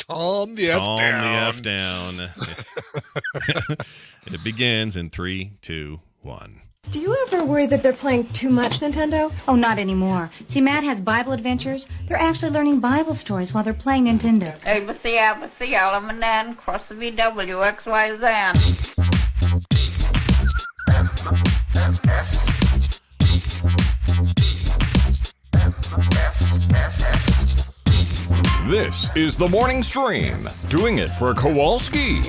Calm the F down. It begins in 3, 2, 1. Do you ever worry that they're playing too much Nintendo? Oh, not anymore. See, Matt has Bible adventures. They're actually learning Bible stories while they're playing Nintendo. ABC, ABC, element N, cross the VW, XY, This is the morning stream. Doing it for Kowalski.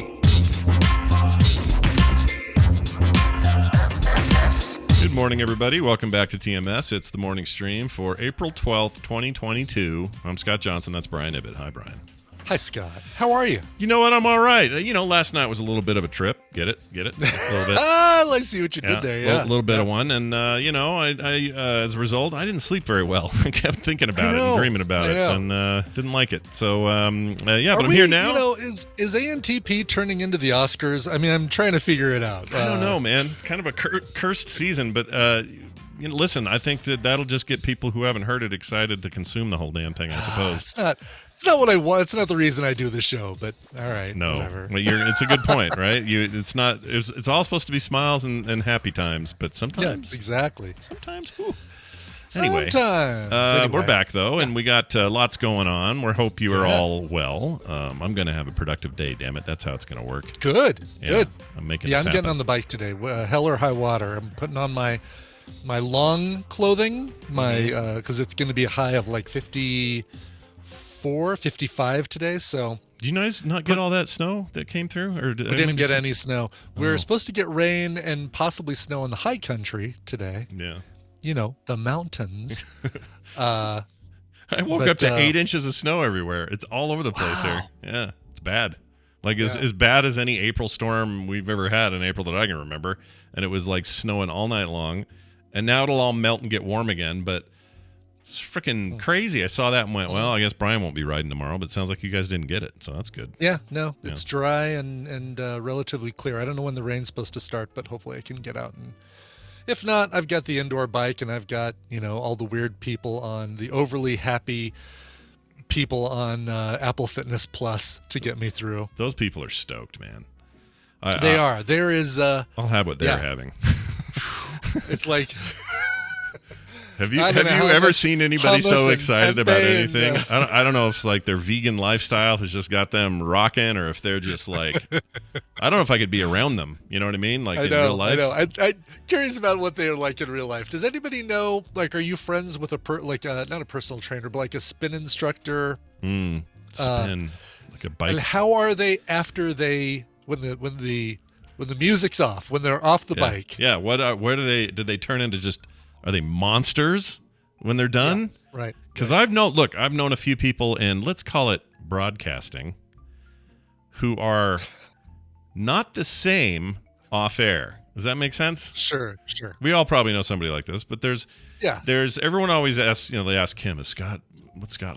Good morning, everybody. Welcome back to TMS. It's the morning stream for April 12th, 2022. I'm Scott Johnson. That's Brian Ibbett. Hi, Brian. Hi, Scott. How are you? You know what? I'm all right. Last night was a little bit of a trip. Get it? A little bit. I see what you did there. Yeah, a little bit of one. And, I as a result, I didn't sleep very well. I kept thinking about it and dreaming about it and didn't like it. So, but I'm here now. Is ANTP turning into the Oscars? I mean, I'm trying to figure it out. I don't know, man. It's kind of a cursed season, but listen, I think that'll just get people who haven't heard it excited to consume the whole damn thing, I suppose. It's not what I want. It's not the reason I do the show, but all right. No, whatever. Well, it's a good point, right? It's all supposed to be smiles and happy times, but sometimes. Yes, exactly. Sometimes. Whew. Anyway, we're back though, and we got lots going on. We hope you are all well. I'm going to have a productive day. Damn it, that's how it's going to work. Good. I'm making. Yeah, I'm getting on the bike today. Hell or high water. I'm putting on my long clothing, because it's going to be a high of like 54, 55 today. So. Did you guys not get all that snow that came through? Or we didn't get any snow. We were supposed to get rain and possibly snow in the high country today. Yeah. The mountains. I woke up to 8 inches of snow everywhere. It's all over the place here. Yeah, it's bad. Like as bad as any April storm we've ever had in April that I can remember. And it was like snowing all night long. And now it'll all melt and get warm again. But it's freaking crazy. I saw that and went, well, I guess Brian won't be riding tomorrow. But it sounds like you guys didn't get it. So that's good. Yeah, no, it's dry and relatively clear. I don't know when the rain's supposed to start, but hopefully I can get out and... If not, I've got the indoor bike and I've got, all the weird people the overly happy people on Apple Fitness Plus to get me through. Those people are stoked, man. They are. There is... I'll have what they're having. It's like... Have you ever seen anybody so excited about anything? I don't know if like their vegan lifestyle has just got them rocking, or if they're just like, I don't know if I could be around them. You know what I mean? Like in real life. I know. I'm curious about what they are like in real life. Does anybody know? Like, are you friends with not a personal trainer, but like a spin instructor? Spin like a bike. And how are they after when the music's off, when they're off the bike? Yeah. Where do they turn into just? Are they monsters when they're done? Yeah, right. Because I've known a few people in, let's call it broadcasting, who are not the same off air. Does that make sense? Sure. We all probably know somebody like this, but there's everyone always asks, they ask him, what's Scott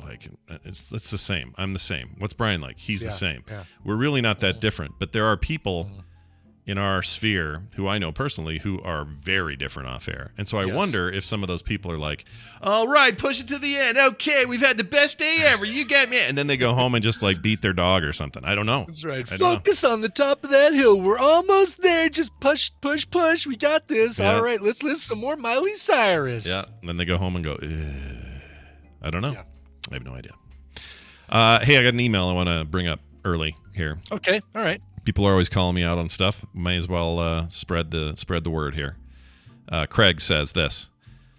like? It's the same. I'm the same. What's Brian like? He's the same. Yeah. We're really not that different, but there are people in our sphere who I know personally who are very different off air. And so I wonder if some of those people are like, all right, push it to the end. Okay, we've had the best day ever. You got me. And then they go home and just like beat their dog or something. I don't know. That's right. Focus on the top of that hill. We're almost there. Just push. We got this. Yeah. All right, let's listen some more Miley Cyrus. Yeah. And then they go home and go, I don't know. Yeah. I have no idea. Hey, I got an email I want to bring up early here. Okay. All right. People are always calling me out on stuff. May as well spread the word here. Craig says this.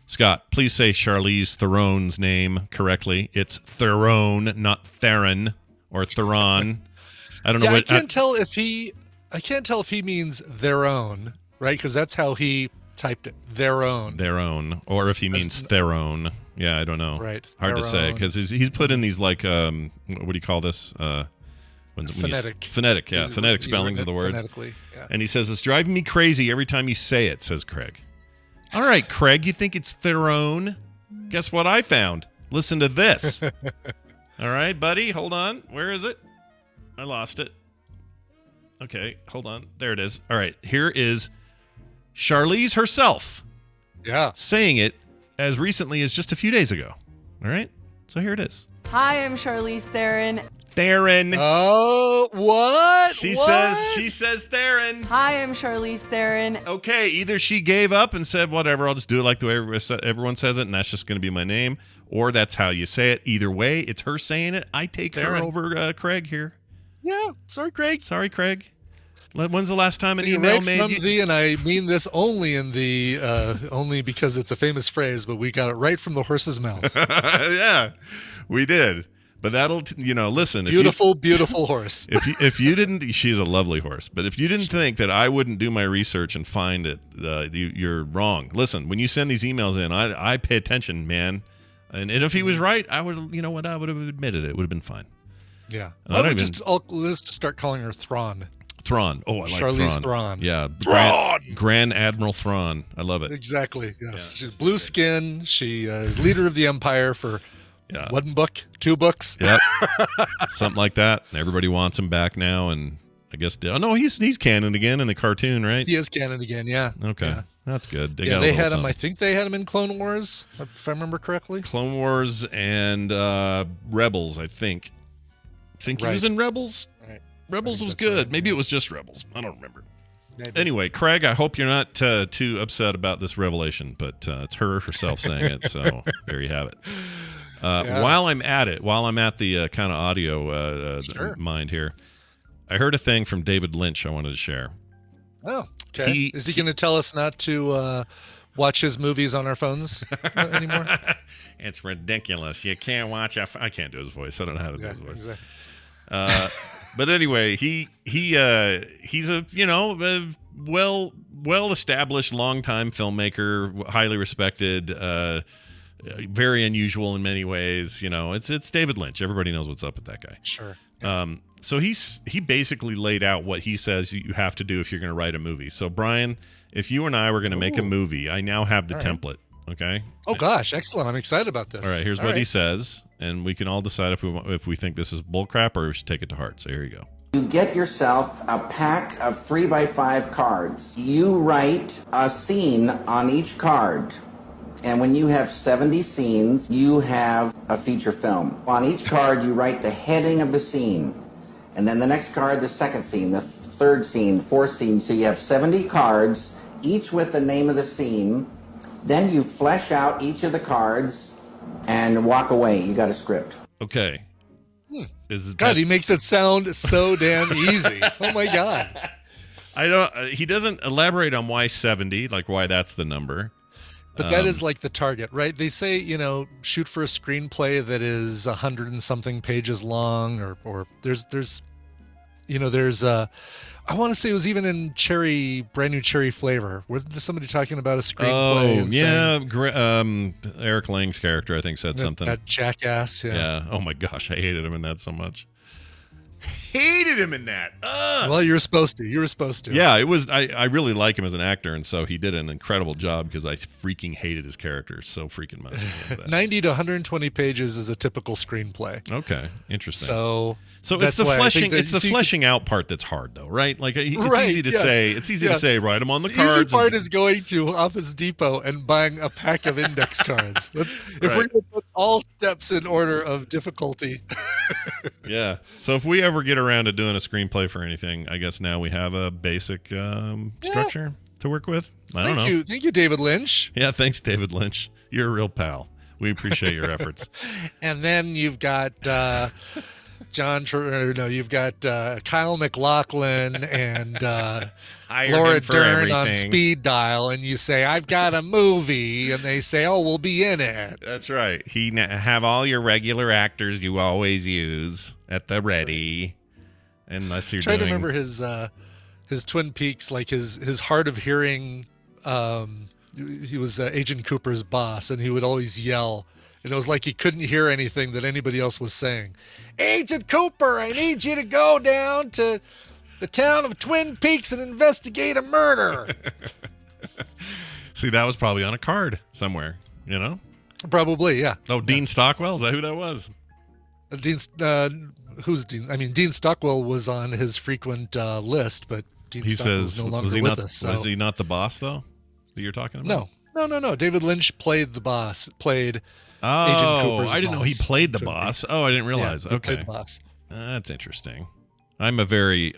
Scott, please say Charlize Theron's name correctly. It's Theron, not Theron or Theron. I don't know. I can't tell if he means their own, right? Because that's how he typed it. Their own, or if he means Theron. Yeah, I don't know. Right. Hard to say because he's put in these like what do you call this? Phonetic. Phonetic spellings of the words. Phonetically, yeah. And he says, it's driving me crazy every time you say it, says Craig. All right, Craig, you think it's Theron? Guess what I found? Listen to this. All right, buddy, hold on. Where is it? I lost it. Okay, hold on. There it is. All right, here is Charlize herself. Yeah. Saying it as recently as just a few days ago. All right, so here it is. Hi, I'm Charlize Theron. Theron. Oh, what? She what? says Theron. Hi, I'm Charlize Theron. Okay, either she gave up and said, whatever, I'll just do it like the way everyone says it, and that's just going to be my name, or that's how you say it. Either way, it's her saying it. I take Theron. her over Craig here. Yeah, sorry, Craig. Sorry, Craig. When's the last time an You're email right made from you? the, and I mean this only in the only because it's a famous phrase, but we got it right from the horse's mouth. Yeah, we did. But that'll, listen. Beautiful horse. If you didn't, she's a lovely horse. But if you didn't think that I wouldn't do my research and find it, you're wrong. Listen, when you send these emails in, I pay attention, man. And if he was right, I would, I would have admitted it. It would have been fine. Yeah. Let's just start calling her Thrawn. Thrawn. Oh, I like Charlize Thrawn. Yeah. Thrawn! Grand Admiral Thrawn. I love it. Exactly. Yes. Yeah, she's blue skin. She is leader of the Empire for yeah. 1 book, 2 books. Yep. Something like that. And everybody wants him back now. And I guess, no, he's canon again in the cartoon, right? He is canon again. Yeah. Okay. Yeah. That's good. They had him. I think they had him in Clone Wars, if I remember correctly. Clone Wars and Rebels, I think. He was in Rebels. Right. Rebels was good. Right. Maybe it was just Rebels. I don't remember. Maybe. Anyway, Craig, I hope you're not too upset about this revelation, but it's her herself saying it, so there you have it. While I'm at the kind of audio Sure. mind here, I heard a thing from David Lynch I wanted to share. Oh, okay. Is he going to tell us not to watch his movies on our phones anymore? It's ridiculous. You can't watch. I can't do his voice. I don't know how to do his voice. Exactly. But anyway, he's a well established, longtime filmmaker, highly respected, very unusual in many ways. It's David Lynch. Everybody knows what's up with that guy. Sure. So he basically laid out what he says you have to do if you're going to write a movie. So Brian, if you and I were going to make a movie, I now have the template. Okay. Oh gosh, excellent! I'm excited about this. All right. Here's what he says, and we can all decide if we think this is bullcrap or we should take it to heart. So here you go. You get yourself a pack of 3x5 cards. You write a scene on each card. And when you have 70 scenes, you have a feature film. On each card, you write the heading of the scene. And then the next card, the second scene, the third scene, fourth scene. So you have 70 cards, each with the name of the scene. Then you flesh out each of the cards and walk away. You got a script. Okay. God, he makes it sound so damn easy. Oh my God. He doesn't elaborate on why 70, like why that's the number. But that is like the target, right? They say, shoot for a screenplay that is 100 and something pages long, or there's I want to say it was even in Brand New Cherry Flavor. Was there somebody talking about a screenplay? Oh, yeah. Eric Lang's character, I think, said something. That jackass, yeah. Oh, my gosh. I hated him in that so much. Hated him in that. Well, you were supposed to. Yeah, it was. I really like him as an actor, and so he did an incredible job because I freaking hated his character so freaking much. 90 to 120 pages is a typical screenplay. Okay, interesting. So it's the fleshing. It's the fleshing out part that's hard, though, right? Like it's easy to say. It's easy to say. Write them on the cards. The easy part is going to Office Depot and buying a pack of index cards. If we're going to put all steps in order of difficulty. Yeah. So if we ever get around to doing a screenplay for anything, I guess now we have a basic structure to work with. I don't know. Thank you, David Lynch. Yeah, thanks, David Lynch. You're a real pal. We appreciate your efforts. And then you've got you've got Kyle MacLachlan and Laura Dern on speed dial, and you say, "I've got a movie," and they say, "Oh, we'll be in it." That's right. Have all your regular actors you always use at the ready, unless you're trying to remember his Twin Peaks, like his hard of hearing. He was Agent Cooper's boss, and he would always yell. And it was like he couldn't hear anything that anybody else was saying. Agent Cooper, I need you to go down to the town of Twin Peaks and investigate a murder. See, that was probably on a card somewhere, Probably, yeah. Oh, Dean Stockwell? Is that who that was? Who's Dean? I mean, Dean Stockwell was on his frequent list, but Dean Stockwell's no longer with us. So. Was he not the boss, though, that you're talking about? No. David Lynch played the boss, Agent Cooper's I didn't know he played the boss. Oh, I didn't realize. Yeah, he okay. played the boss. That's interesting. I'm a very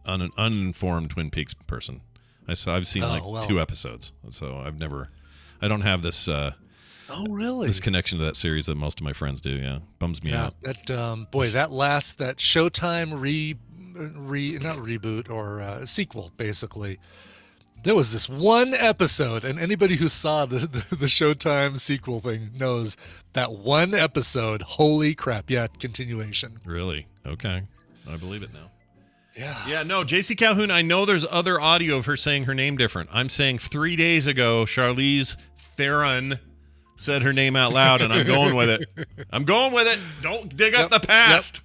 uninformed Twin Peaks person. I've seen 2 episodes, so I don't have this. Oh, really? This connection to that series that most of my friends do. Yeah, bums me out. That that Showtime not reboot or sequel, basically. There was this one episode, and anybody who saw the Showtime sequel thing knows that one episode. Holy crap! Yeah, continuation. Really? Okay, I believe it now. Yeah. Yeah. No, JC Calhoun. I know there's other audio of her saying her name different. I'm saying 3 days ago, Charlize Theron said her name out loud, and I'm going with it. Don't dig up the past. Yep.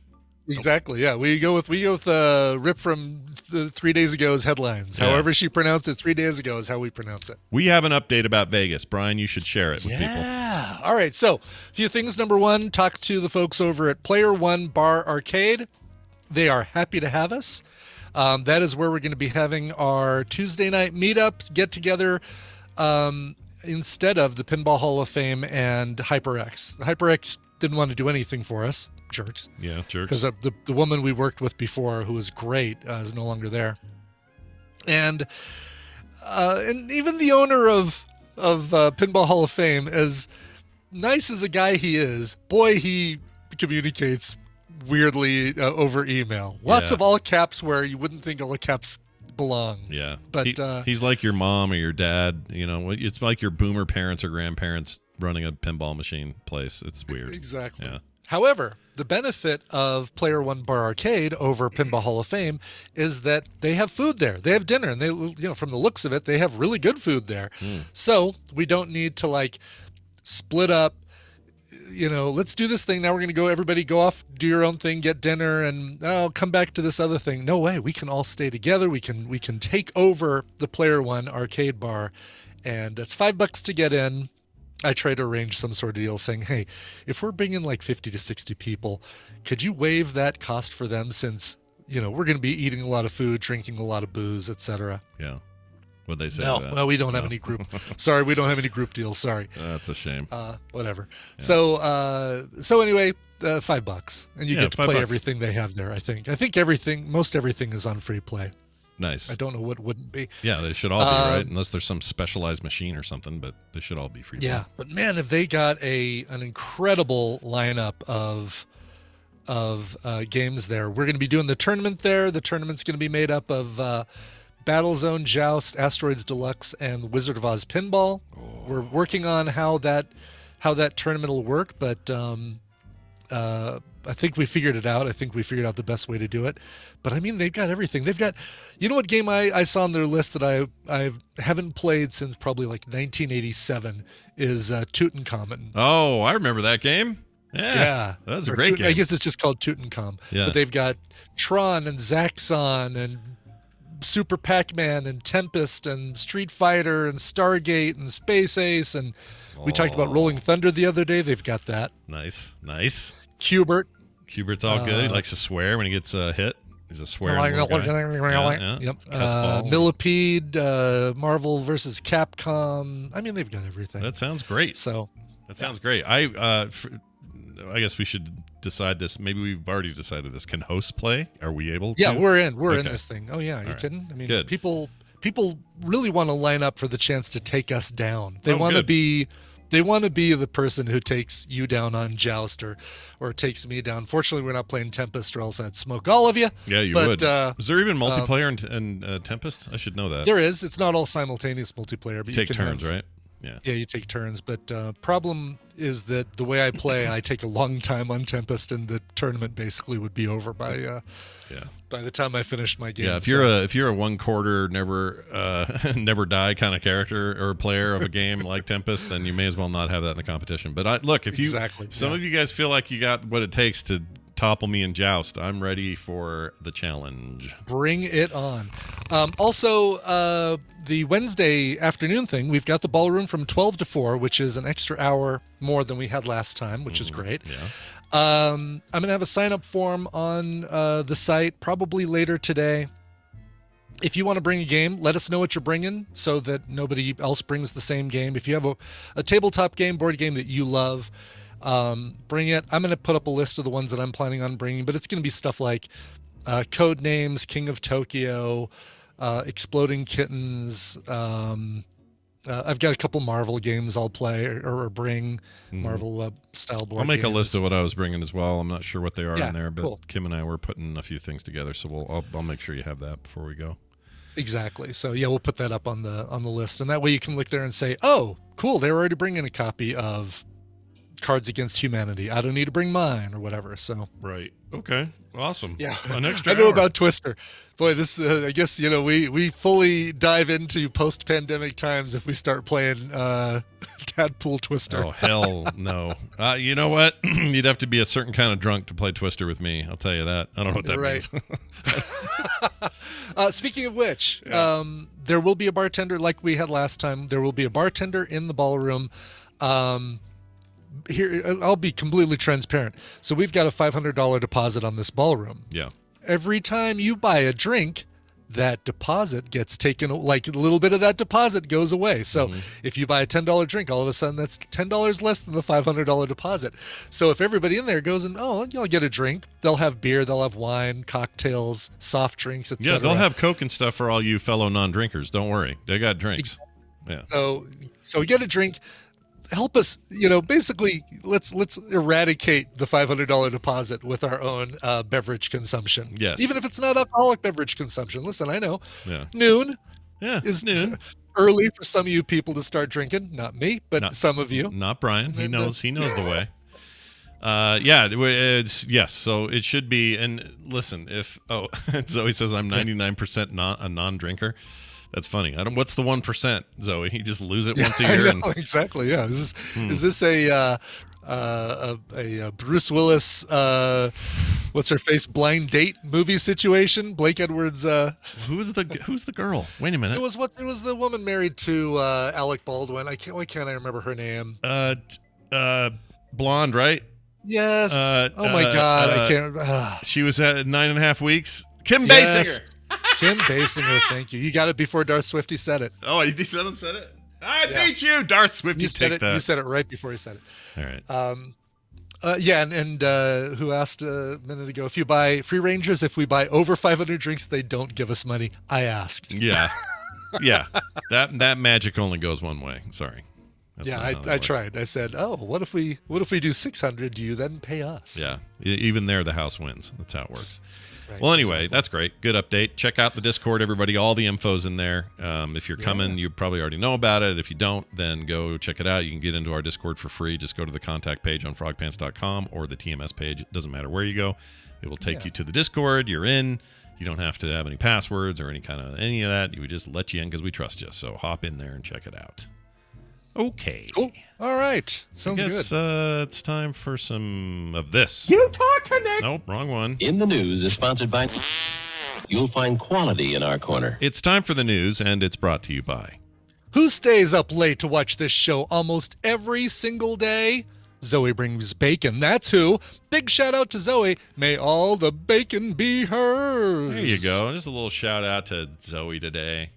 Exactly. Yeah, we go with rip from the 3 days ago's headlines. Yeah. However she pronounced it 3 days ago is how we pronounce it. We have an update about Vegas, Brian. You should share it with people. Yeah. All right. So, a few things. Number one, talk to the folks over at Player One Bar Arcade. They are happy to have us. That is where we're going to be having our Tuesday night meetup, get together. Instead of the Pinball Hall of Fame and HyperX. HyperX didn't want to do anything for us. Jerks. Yeah, jerks. Because the woman we worked with before, who was great, is no longer there. And even the owner of Pinball Hall of Fame, as nice as a guy he is, boy, he communicates weirdly over email. Lots of all caps where you wouldn't think all caps belong. Yeah, but he's like your mom or your dad. You know, it's like your boomer parents or grandparents running a pinball machine place. It's weird. Exactly. Yeah. However, the benefit of Player One Bar Arcade over Pinball Hall of Fame is that they have food there. They have dinner, and they, from the looks of it, they have really good food there. So we don't need to split up. Let's do this thing. Now we're going to go, everybody go off, do your own thing, get dinner, and come back to this other thing. No way. We can all stay together. We can take over the Player One Arcade Bar, and it's $5 to get in. I try to arrange some sort of deal saying, hey, if we're bringing 50 to 60 people, could you waive that cost for them since, we're going to be eating a lot of food, drinking a lot of booze, etc. Yeah. What'd they say? No, well, we don't have any group. Sorry, we don't have any group deals. Sorry. That's a shame. Whatever. Yeah. So anyway, $5, and you get to play everything they have there. I think most everything is on free play. Nice. I don't know what wouldn't be. Yeah, they should all be, right? Unless there's some specialized machine or something, but they should all be free play. Yeah, but man, have they got an incredible lineup of games there. We're going to be doing the tournament there. The tournament's going to be made up of Battlezone, Joust, Asteroids Deluxe, and Wizard of Oz Pinball. We're working on how that tournament will work, but I think we figured it out. I think we figured out the best way to do it. But I mean, they've got everything. They've got, what game I saw on their list that I haven't played since probably 1987 is Tutankhamun. Oh, I remember that game. Yeah, that was a great game. I guess it's just called Tutankhamun. Yeah. But they've got Tron and Zaxxon and Super Pac-Man and Tempest and Street Fighter and Stargate and Space Ace, and we talked about Rolling Thunder the other day. They've got that. Nice. Cubert's all good. He likes to swear when he gets hit. He's a swearing guy. Yep. Millipede, Marvel versus Capcom. I mean, they've got everything. That sounds great. That sounds great. I guess we should decide this. Maybe we've already decided this. Can hosts play? Are we able to? Yeah, we're in this thing. Oh yeah, are you kidding? I mean, good. People really want to line up for the chance to take us down. They want to be the person who takes you down on Joust or takes me down. Fortunately, we're not playing Tempest, or else I'd smoke all of you. Yeah, you would. Is there even multiplayer in Tempest? I should know that. There is. It's not all simultaneous multiplayer, but you take can turns, right? Yeah, you take turns. But problem is that the way I play, I take a long time on Tempest, and the tournament basically would be over by the time I finished my game. Yeah, if you're a one quarter never die kind of character or player of a game like Tempest, then you may as well not have that in the competition. But some of you guys feel like you got what it takes to topple me in Joust, I'm ready for the challenge. Bring it on. Also, the Wednesday afternoon thing, we've got the ballroom from 12 to 4, which is an extra hour more than we had last time, which is great. Yeah. I'm going to have a sign-up form on the site probably later today. If you want to bring a game, let us know what you're bringing so that nobody else brings the same game. If you have a tabletop game, board game that you love, bring it. I'm going to put up a list of the ones that I'm planning on bringing, but it's going to be stuff like Code Names, King of Tokyo, Exploding Kittens. I've got a couple Marvel games I'll play or bring, Marvel style board I'll make games. a list of what I was bringing as well. I'm not sure what they are in there, but cool. Kim and I were putting a few things together, so I'll make sure you have that before we go. Exactly. So yeah, we'll put that up on the list, and that way you can look there and say, "Oh, cool! They're already bringing a copy of Cards Against Humanity. I don't need to bring mine or whatever." So right. Okay. Awesome. Yeah. An extra I know hour. about Twister. Boy, this I guess we fully dive into post-pandemic times if we start playing Tadpool Twister. Oh hell no! You know what? You'd have to be a certain kind of drunk to play Twister with me. I'll tell you that. I don't know what that means. Speaking of which, there will be a bartender like we had last time. There will be a bartender in the ballroom. Here, I'll be completely transparent. So we've got a $500 deposit on this ballroom. Yeah. Every time you buy a drink, that deposit gets taken, like a little bit of that deposit goes away. So if you buy a $10 drink, all of a sudden that's $10 less than the $500 deposit. So if everybody in there goes and, you'll get a drink, they'll have beer, they'll have wine, cocktails, soft drinks, etc. Yeah, they'll have Coke and stuff for all you fellow non-drinkers. Don't worry. They got drinks. Yeah. So get a drink. Help us, basically let's eradicate the $500 deposit with our own beverage consumption. Yes. Even if it's not alcoholic beverage consumption. Listen, I know. Yeah. Noon. Yeah. Is noon. Early for some of you people to start drinking. Not me, but some of you. Not Brian. He knows the way. Yes. So it should be. And listen, if Zoe says I'm 99% a non-drinker. That's funny. What's the 1%, Zoe? You just lose it once a year. I know, exactly. Yeah. Is this a Bruce Willis, what's her face, blind date movie situation? Blake Edwards. Who's the girl? Wait a minute. It was the woman married to Alec Baldwin. Why can't I remember her name? Blonde, right? Yes. Oh my God, I can't. She was at 9.5 weeks. Kim Basinger. Kim Basinger, thank you. You got it before Darth Swifty said it. Oh, you said it? I beat you, Darth Swifty. You said it. You said it right before he said it. All right. And who asked a minute ago, if you buy Free Rangers, if we buy over 500 drinks, they don't give us money. I asked. Yeah. Yeah. That magic only goes one way. Sorry. I tried. I said, what if we do 600? Do you then pay us? Yeah. Even there, the house wins. That's how it works. Right, well, anyway, That's great. Good update. Check out the Discord, everybody. All the info's in there. If you're coming, you probably already know about it. If you don't, then go check it out. You can get into our Discord for free. Just go to the contact page on frogpants.com or the TMS page. It doesn't matter where you go. It will take you to the Discord. You're in. You don't have to have any passwords or any of that. We just let you in because we trust you. So hop in there and check it out. Okay. Cool. All right. Sounds good. It's time for some of this. Utah Connect. Nope, wrong one. In the News is sponsored by... You'll find quality in our corner. It's time for the news, and it's brought to you by... Who stays up late to watch this show almost every single day? Zoe brings bacon. That's who. Big shout out to Zoe. May all the bacon be hers. There you go. Just a little shout out to Zoe today.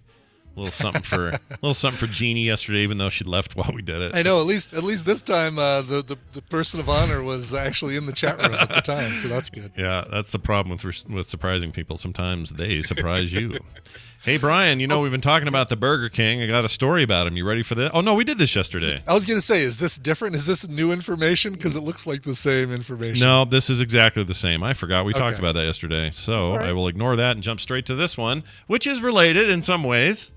A little something for Jeannie yesterday, even though she left while we did it. I know. At least this time, the person of honor was actually in the chat room at the time, so that's good. Yeah, that's the problem with surprising people. Sometimes they surprise you. Hey, Brian, we've been talking about the Burger King. I got a story about him. You ready for this? Oh, no, we did this yesterday. I was going to say, is this different? Is this new information? Because it looks like the same information. No, this is exactly the same. I forgot we talked about that yesterday. So I will ignore that and jump straight to this one, which is related in some ways.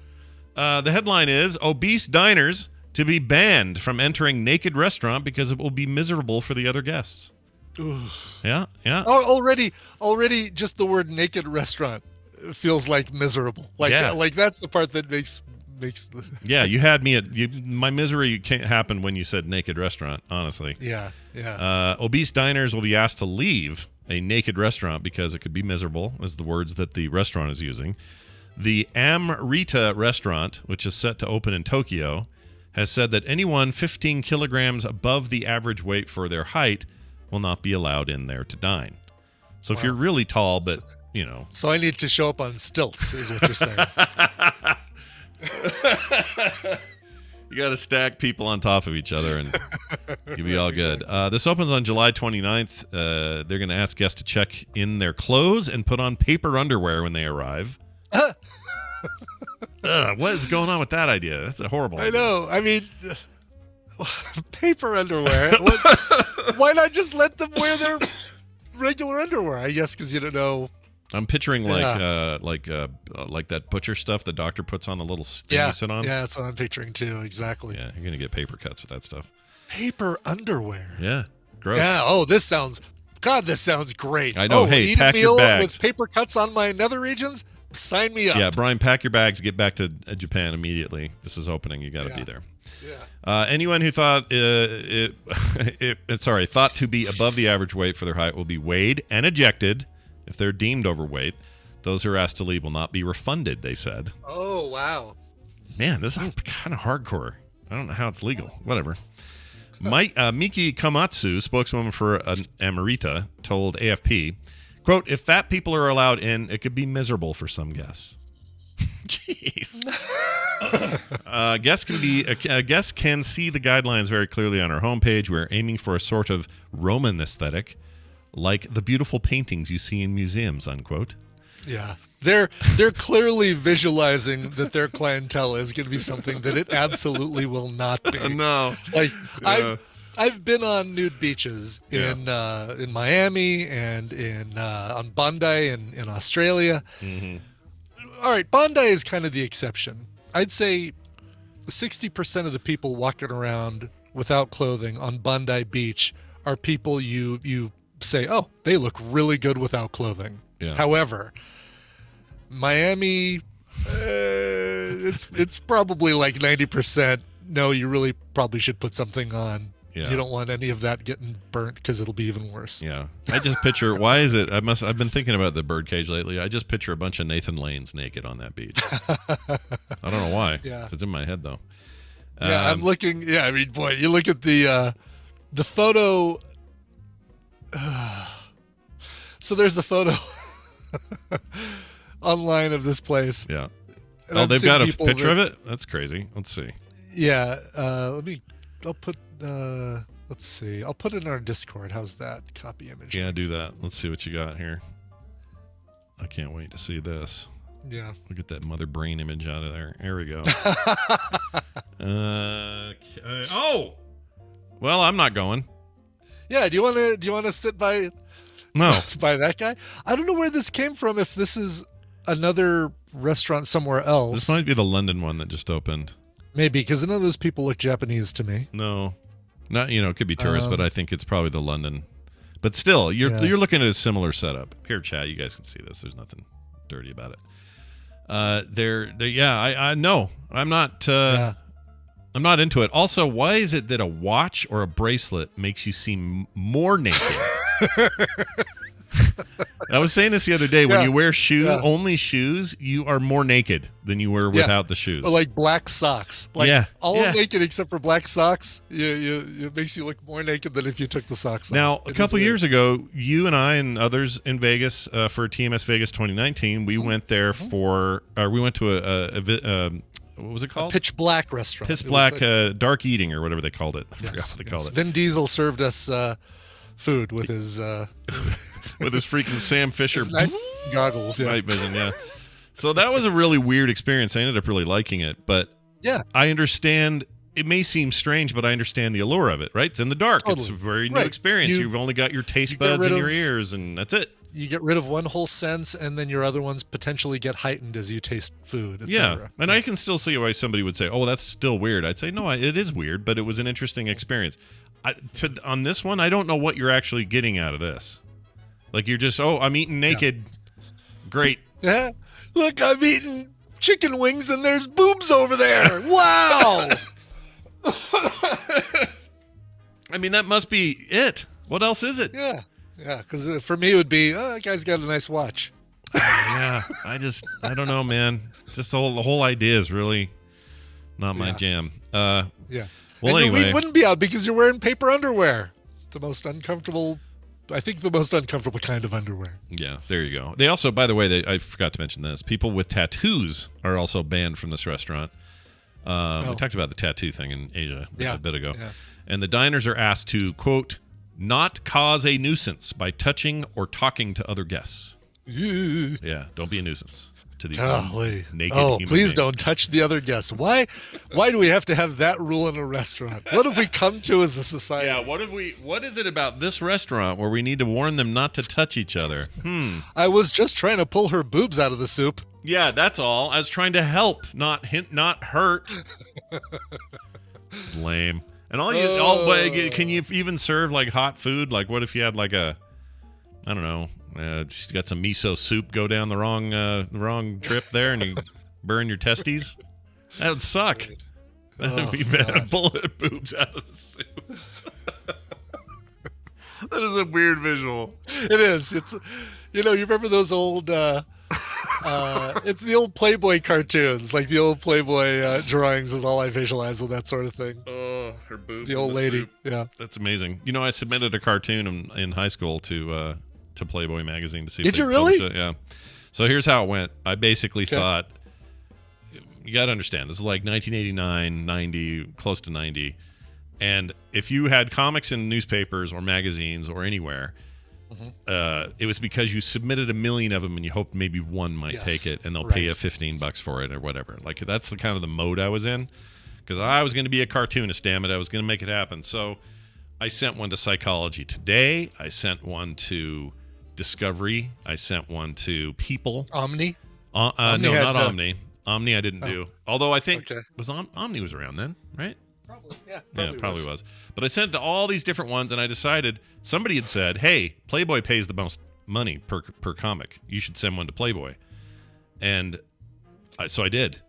The headline is, obese diners to be banned from entering naked restaurant because it will be miserable for the other guests. Ugh. Yeah. Oh, already just the word naked restaurant feels like miserable. Like that's the part that makes Yeah, you had me at my misery can't happen when you said naked restaurant, honestly. Yeah. Obese diners will be asked to leave a naked restaurant because it could be miserable, is the words that the restaurant is using. The Amrita restaurant, which is set to open in Tokyo, has said that anyone 15 kilograms above the average weight for their height will not be allowed in there to dine. So if you're really tall, but, So I need to show up on stilts, is what you're saying. You got to stack people on top of each other and You'll be all good. This opens on July 29th. They're going to ask guests to check in their clothes and put on paper underwear when they arrive. What is going on with that idea? That's a horrible idea. I know. I mean, paper underwear. Why not just let them wear their regular underwear? I guess because you don't know. I'm picturing like that butcher stuff the doctor puts on the little thing you sit on. Yeah, that's what I'm picturing too. Exactly. Yeah, you're gonna get paper cuts with that stuff. Paper underwear. Yeah, gross. Yeah. Oh, this sounds great. I know. Hey, pack your bags with paper cuts on my nether regions. Sign me up. Yeah, Brian, pack your bags. Get back to Japan immediately. This is opening. You got to be there. Yeah. Anyone who thought thought to be above the average weight for their height will be weighed and ejected if they're deemed overweight. Those who are asked to leave will not be refunded, they said. Oh, wow. Man, this is kind of hardcore. I don't know how it's legal. Whatever. Miki Kamatsu, spokeswoman for Amarita, told AFP, quote, if fat people are allowed in, it could be miserable for some guests. Jeez. Guests can see the guidelines very clearly on our homepage. We're aiming for a sort of Roman aesthetic, like the beautiful paintings you see in museums, unquote. Yeah. They're clearly visualizing that their clientele is going to be something that it absolutely will not be. No. Like, I've been on nude beaches in Miami and on Bondi in Australia. Mm-hmm. All right, Bondi is kind of the exception. I'd say 60% of the people walking around without clothing on Bondi Beach are people you say, oh, they look really good without clothing. Yeah. However, Miami, it's probably like 90%. No, you really probably should put something on. Yeah. You don't want any of that getting burnt because it'll be even worse. Yeah. I just picture, why is it, I've been thinking about the birdcage lately. I just picture a bunch of Nathan Lanes naked on that beach. I don't know why. Yeah. It's in my head though. Yeah, I'm looking, I mean, boy, you look at the photo. So there's a photo online of this place. Yeah. And they've got a picture of it? That's crazy. Let's see. Yeah. Let's see. I'll put it in our Discord. How's that? Copy image. Yeah, do that. Let's see what you got here. I can't wait to see this. Yeah. We'll get that mother brain image out of there. There we go. Oh! Well, I'm not going. Yeah, do you want to sit by by that guy? I don't know where this came from, if this is another restaurant somewhere else. This might be the London one that just opened. Maybe, because none of those people look Japanese to me. No. Not, it could be tourists, but I think it's probably the London. But still, you're looking at a similar setup. Here, chat, you guys can see this. There's nothing dirty about it. I know. I'm not into it. Also, why is it that a watch or a bracelet makes you seem more naked? I was saying this the other day. When you wear only shoes, you are more naked than you were without the shoes. Or like black socks. Naked except for black socks. It makes you look more naked than if you took the socks off. Now, a couple years ago, you and I and others in Vegas for TMS Vegas 2019, we went there we went to a what was it called? A pitch black restaurant. Pitch black dark eating or whatever they called it. I forgot what they called it. Vin Diesel served us food with his with his freaking Sam Fisher goggles, night vision, yeah. So that was a really weird experience. I ended up really liking it, but I understand. It may seem strange, but I understand the allure of it. Right? It's in the dark. Totally. It's a very new experience. You've only got your taste buds in your ears, and that's it. You get rid of one whole sense, and then your other ones potentially get heightened as you taste food, etc. Yeah, and I can still see why somebody would say, "Oh, that's still weird." I'd say, "No, it is weird, but it was an interesting experience." On this one, I don't know what you're actually getting out of this. Like you're just, I'm eating naked. Yeah. Great. Yeah. Look, I'm eating chicken wings, and there's boobs over there. Wow. I mean, that must be it. What else is it? Yeah. Yeah, because for me it would be, that guy's got a nice watch. Yeah, I don't know, man. Just the whole idea is really not my jam. Yeah. Well, and anyway. We wouldn't be out because you're wearing paper underwear. The most uncomfortable kind of underwear. Yeah, there you go. They also, by the way, I forgot to mention this. People with tattoos are also banned from this restaurant. We talked about the tattoo thing in Asia a bit ago. And the diners are asked to, quote, not cause a nuisance by touching or talking to other guests. Yeah, don't be a nuisance to these naked human please beings. don't touch the other guests. Why do we have to have that rule in a restaurant? What have we come to as a society? Yeah, what is it about this restaurant where we need to warn them not to touch each other? I was just trying to pull her boobs out of the soup. Yeah, that's all. I was trying to help, not hurt. It's lame. And can you even serve like hot food? Like, what if you had like I don't know, just got some miso soup go down the wrong trip there, and you burn your testes? That would suck. That would be bad. Bullet boobs out of the soup. That is a weird visual. It is. It's, you remember those old. It's the old Playboy cartoons, like the old Playboy drawings is all I visualize with that sort of thing. Oh, her boobs. The old lady. Soup. Yeah. That's amazing. I submitted a cartoon in high school to Playboy magazine to see. Did you really? It. Yeah. So here's how it went. I basically thought, you got to understand, this is like 1989, 90, close to 90. And if you had comics in newspapers or magazines or anywhere, it was because you submitted 1 million of them and you hoped maybe one might take it, and they'll pay you $15 for it or whatever. Like, that's the kind of the mode I was in, because I was going to be a cartoonist. Damn it, I was going to make it happen. So I sent one to Psychology Today. I sent one to Discovery. I sent one to People. Omni? No, not Omni. Omni I didn't do. Although I think Omni was around then, right? Probably, yeah. Probably was. But I sent it to all these different ones, and I decided, somebody had said, hey, Playboy pays the most money per comic. You should send one to Playboy. And so I did.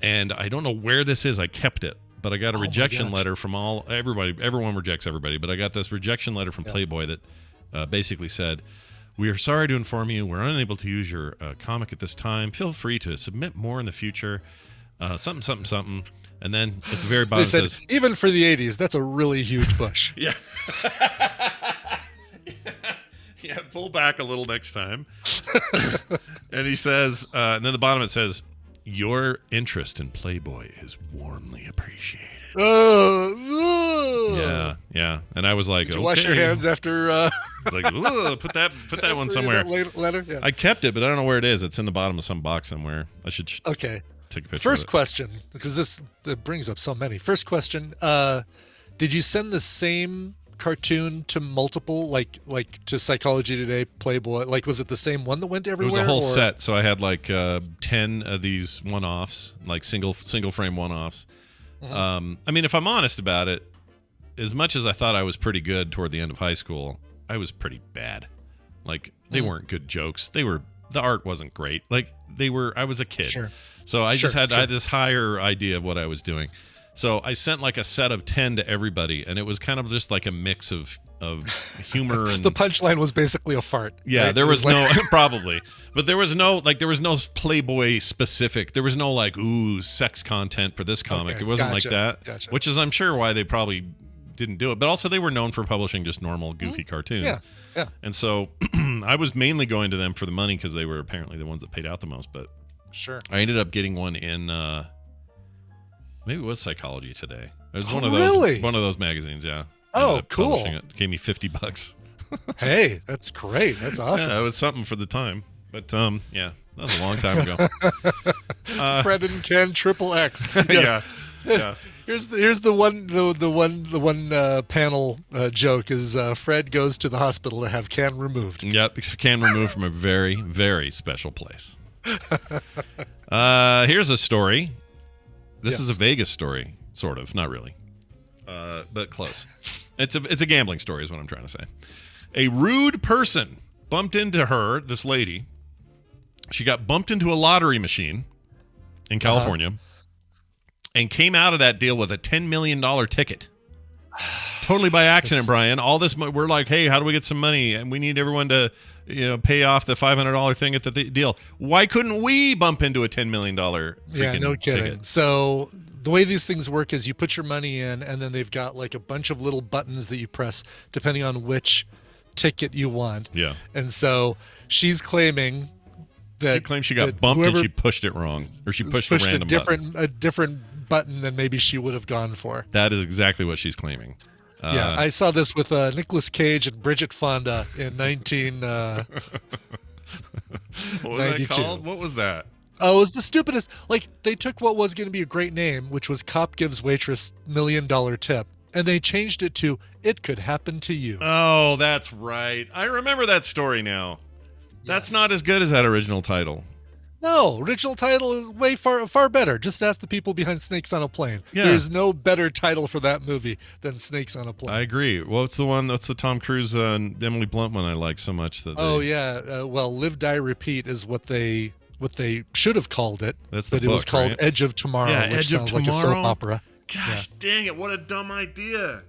And I don't know where this is. I kept it. But I got a rejection letter from everybody. Everyone rejects everybody. But I got this rejection letter from Playboy that basically said, we are sorry to inform you we're unable to use your comic at this time. Feel free to submit more in the future. Something. And then at the very bottom they said, it says, even for the 80s, that's a really huge bush. Yeah. Yeah, pull back a little next time. And he says, and then the bottom it says, your interest in Playboy is warmly appreciated. Yeah. And I was like, Did you wash your hands after? Like, put that one somewhere. That letter? Yeah. I kept it, but I don't know where it is. It's in the bottom of some box somewhere. I should. Okay. Take a picture. First question, because this brings up so many. First question: did you send the same cartoon to multiple, like to Psychology Today, Playboy? Like, was it the same one that went everywhere? It was a whole set. So I had like 10 of these one-offs, like single frame one-offs. I mean, if I'm honest about it, as much as I thought I was pretty good toward the end of high school, I was pretty bad. Like, they weren't good jokes. The art wasn't great. Like, I was a kid. Sure. So I had this higher idea of what I was doing. So I sent like a set of 10 to everybody, and it was kind of just like a mix of humor and the punchline was basically a fart. Yeah, right? There was no probably, but there was no Playboy specific. There was no like sex content for this comic. Okay, it wasn't like that, Gotcha. which is I'm sure why they probably didn't do it. But also they were known for publishing just normal goofy cartoons. Yeah. And so I was mainly going to them for the money because they were apparently the ones that paid out the most. But sure, I ended up getting one in. Maybe it was Psychology Today. It was one of those magazines. Yeah. Oh, cool. It gave me $50. Hey, that's great. That's awesome. Yeah, it was something for the time. But yeah, that was a long time ago. Fred and Ken XXX. Yes. Yeah. Here's the one panel joke is Fred goes to the hospital to have Ken removed. Yep, Ken removed from a very, very special place. Here's a story. This is a Vegas story, sort of, not really, but close. It's a gambling story, is what I'm trying to say. A rude person bumped into her, this lady. She got bumped into a lottery machine in California and came out of that deal with a $10 million ticket. Totally by accident, Brian. All this, we're like, hey, how do we get some money? And we need everyone to, pay off the $500 thing at the deal. Why couldn't we bump into a $10 million freaking no kidding. ticket? So the way these things work is you put your money in, and then they've got like a bunch of little buttons that you press depending on which ticket you want. Yeah. And so she's claiming that she claims she got bumped and she pushed it wrong, or she pushed a random a different button than maybe she would have gone for. That is exactly what she's claiming. Yeah, I saw this with Nicolas Cage and Bridget Fonda in 1992. What was that called? What was that? Oh, it was the stupidest. Like, they took what was going to be a great name, which was Cop Gives Waitress $1 Million Tip, and they changed it to It Could Happen to You. Oh, that's right. I remember that story now. That's not as good as that original title. No, original title is way far better. Just ask the people behind Snakes on a Plane. Yeah. There's no better title for that movie than Snakes on a Plane. I agree. Well, it's the one that's the Tom Cruise and Emily Blunt one I like so much that. Well, Live, Die, Repeat is what they should have called it. That's the but book, it was called right? Edge of Tomorrow, which sounds like a soap opera. Gosh, dang it! What a dumb idea.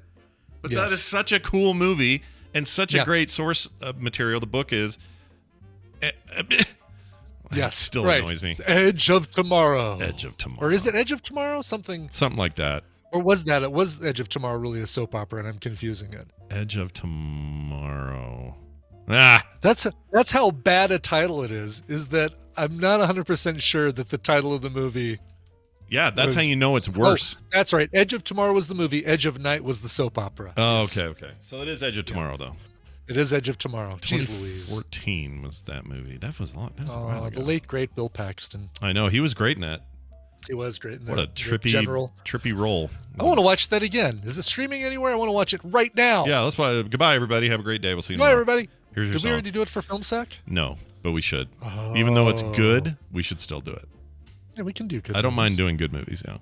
But Yes. that is such a cool movie and such a great source material. The book is. Yes, still right. annoys me. Edge of Tomorrow. Edge of Tomorrow. Or is it Edge of Tomorrow? Something like that. Or was that? It was Edge of Tomorrow really a soap opera, and I'm confusing it. Edge of Tomorrow. That's how bad a title it is that I'm not 100% sure that the title of the movie. Yeah, that's how you know it's worse. Oh, that's right. Edge of Tomorrow was the movie. Edge of Night was the soap opera. Oh, Yes. okay. So it is Edge of Tomorrow, though. It is Edge of Tomorrow. Jeez Louise. 2014 was that movie. That was long. That was a while ago. The late great Bill Paxton. I know he was great in that. He was great in that. What a trippy role. I want to watch that again. Is it streaming anywhere? I want to watch it right now. Yeah, let's play. Goodbye, everybody. Have a great day. We'll see you tomorrow. tomorrow. Bye, everybody. Here's your Did song. we already do it for Film Sack? No, but we should. Even though it's good, we should still do it. Yeah, we can do good I don't movies. mind doing good movies, yeah.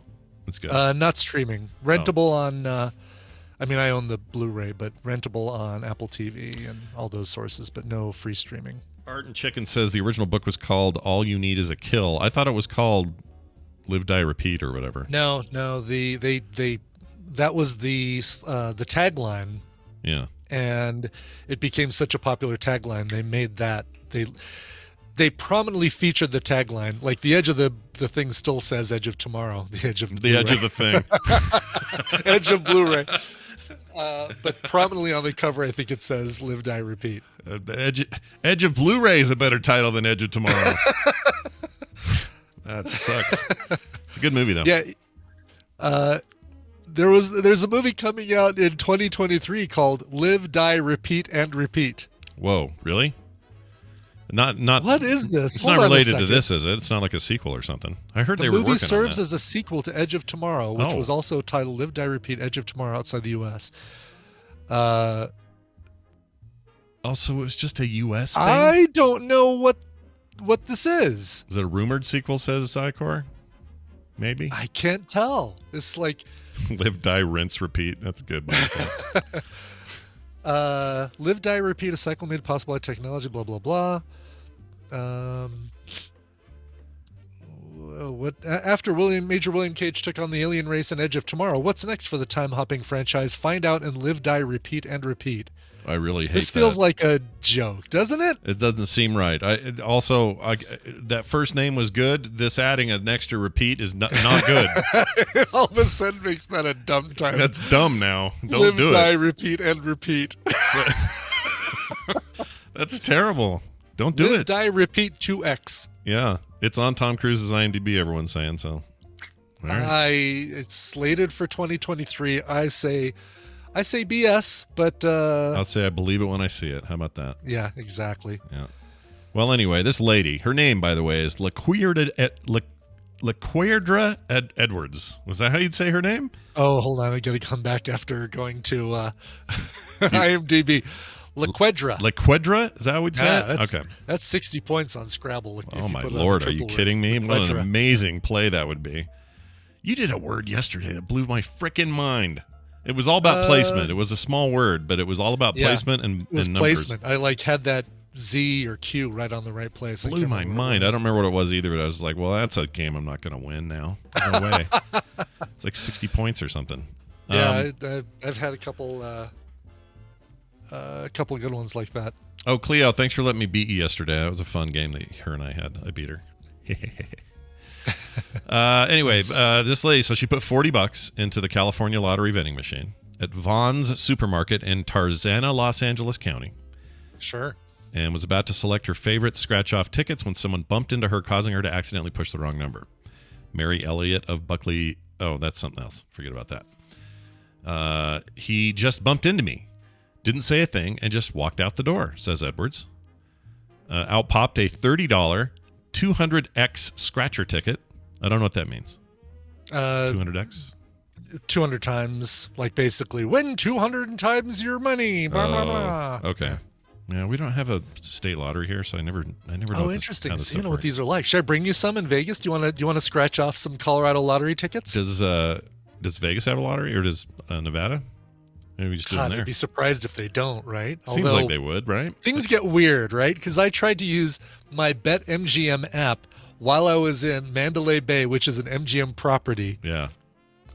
It's good. Not streaming. Rentable on, I own the Blu-ray, but rentable on Apple TV and all those sources, but no free streaming. Art and Chicken says the original book was called All You Need Is a Kill. I thought it was called Live, Die, Repeat or whatever. No, that was the tagline. Yeah. And it became such a popular tagline. They made that they prominently featured the tagline. Like the edge of the thing still says Edge of Tomorrow. The edge of the edge of the thing. Edge of Blu-ray. But prominently on the cover, I think it says Live, Die, Repeat. The edge of Blu-ray is a better title than Edge of Tomorrow. That sucks. It's a good movie though. Yeah. There's a movie coming out in 2023 called Live, Die, Repeat, and Repeat. Whoa, really? Not. What is this? It's Hold not on a related to second. this, is it? It's not like a sequel or something. I heard they were working on that. The movie serves as a sequel to Edge of Tomorrow, which Oh. was also titled Live, Die, Repeat, Edge of Tomorrow outside the U.S. Also, it was just a U.S. thing? I don't know what this is. Is it a rumored sequel, says Zycor? Maybe? I can't tell. It's like Live, Die, Rinse, Repeat. That's good. Live, Die, Repeat, a cycle made possible by technology, blah, blah, blah. After Major William Cage took on the alien race in Edge of Tomorrow, what's next for the time-hopping franchise? Find out in Live, Die, Repeat, and Repeat. I really hate This feels that. like a joke, doesn't it? It doesn't seem right. That first name was good. This adding an extra repeat is not good. It all of a sudden makes that a dumb title. That's dumb now. Don't Live, do Die, it. Repeat, and Repeat. That's terrible. Don't do Live, it. Die, Repeat 2X. Yeah. It's on Tom Cruise's IMDb, everyone's saying, so. All right. It's slated for 2023. I say BS, but I'll say I believe it when I see it. How about that? yeah, exactly. Yeah. Well, anyway, this lady, her name, by the way, is LaQuirdra Edwards. Was that how you'd say her name? Oh, hold on. I got to come back after going to IMDb. LaQuedra. LaQuedra? Is that how we'd say it? That's, Okay. That's 60 points on Scrabble. If Oh, you my put it on a Lord. Are you triple word. kidding me? What an LaQuedra. amazing play that would be. You did a word yesterday that blew my frickin' mind. It was all about placement. It was a small word, but it was all about placement and It was numbers. placement. I had that Z or Q right on the right place. Blew my mind. I don't remember what it was either, but I was like, well, that's a game I'm not going to win now. No way. It's like 60 points or something. Yeah, I've had a couple good ones like that. Oh, Cleo, thanks for letting me beat you yesterday. That was a fun game that her and I had. I beat her. Anyway, this lady, so she put $40 into the California lottery vending machine at Vaughn's Supermarket in Tarzana, Los Angeles County. Sure. And was about to select her favorite scratch-off tickets when someone bumped into her, causing her to accidentally push the wrong number. Mary Elliott of Buckley Oh, that's something else. Forget about that. He just bumped into me. Didn't say a thing and just walked out the door, says Edwards. Out popped a $30 200X scratcher ticket. I don't know what that means. 200X? 200 times, like basically win 200 times your money. Blah, blah, blah. Okay. Yeah, we don't have a state lottery here, so I never know. Oh, interesting. So you know what these are like. Should I bring you some in Vegas? Do you want to scratch off some Colorado lottery tickets? Does Vegas have a lottery, or does Nevada? Maybe we just do it there. I'd be surprised if they don't, right? Seems like they would, right? Things get weird, right? Because I tried to use my BetMGM app while I was in Mandalay Bay, which is an MGM property. Yeah.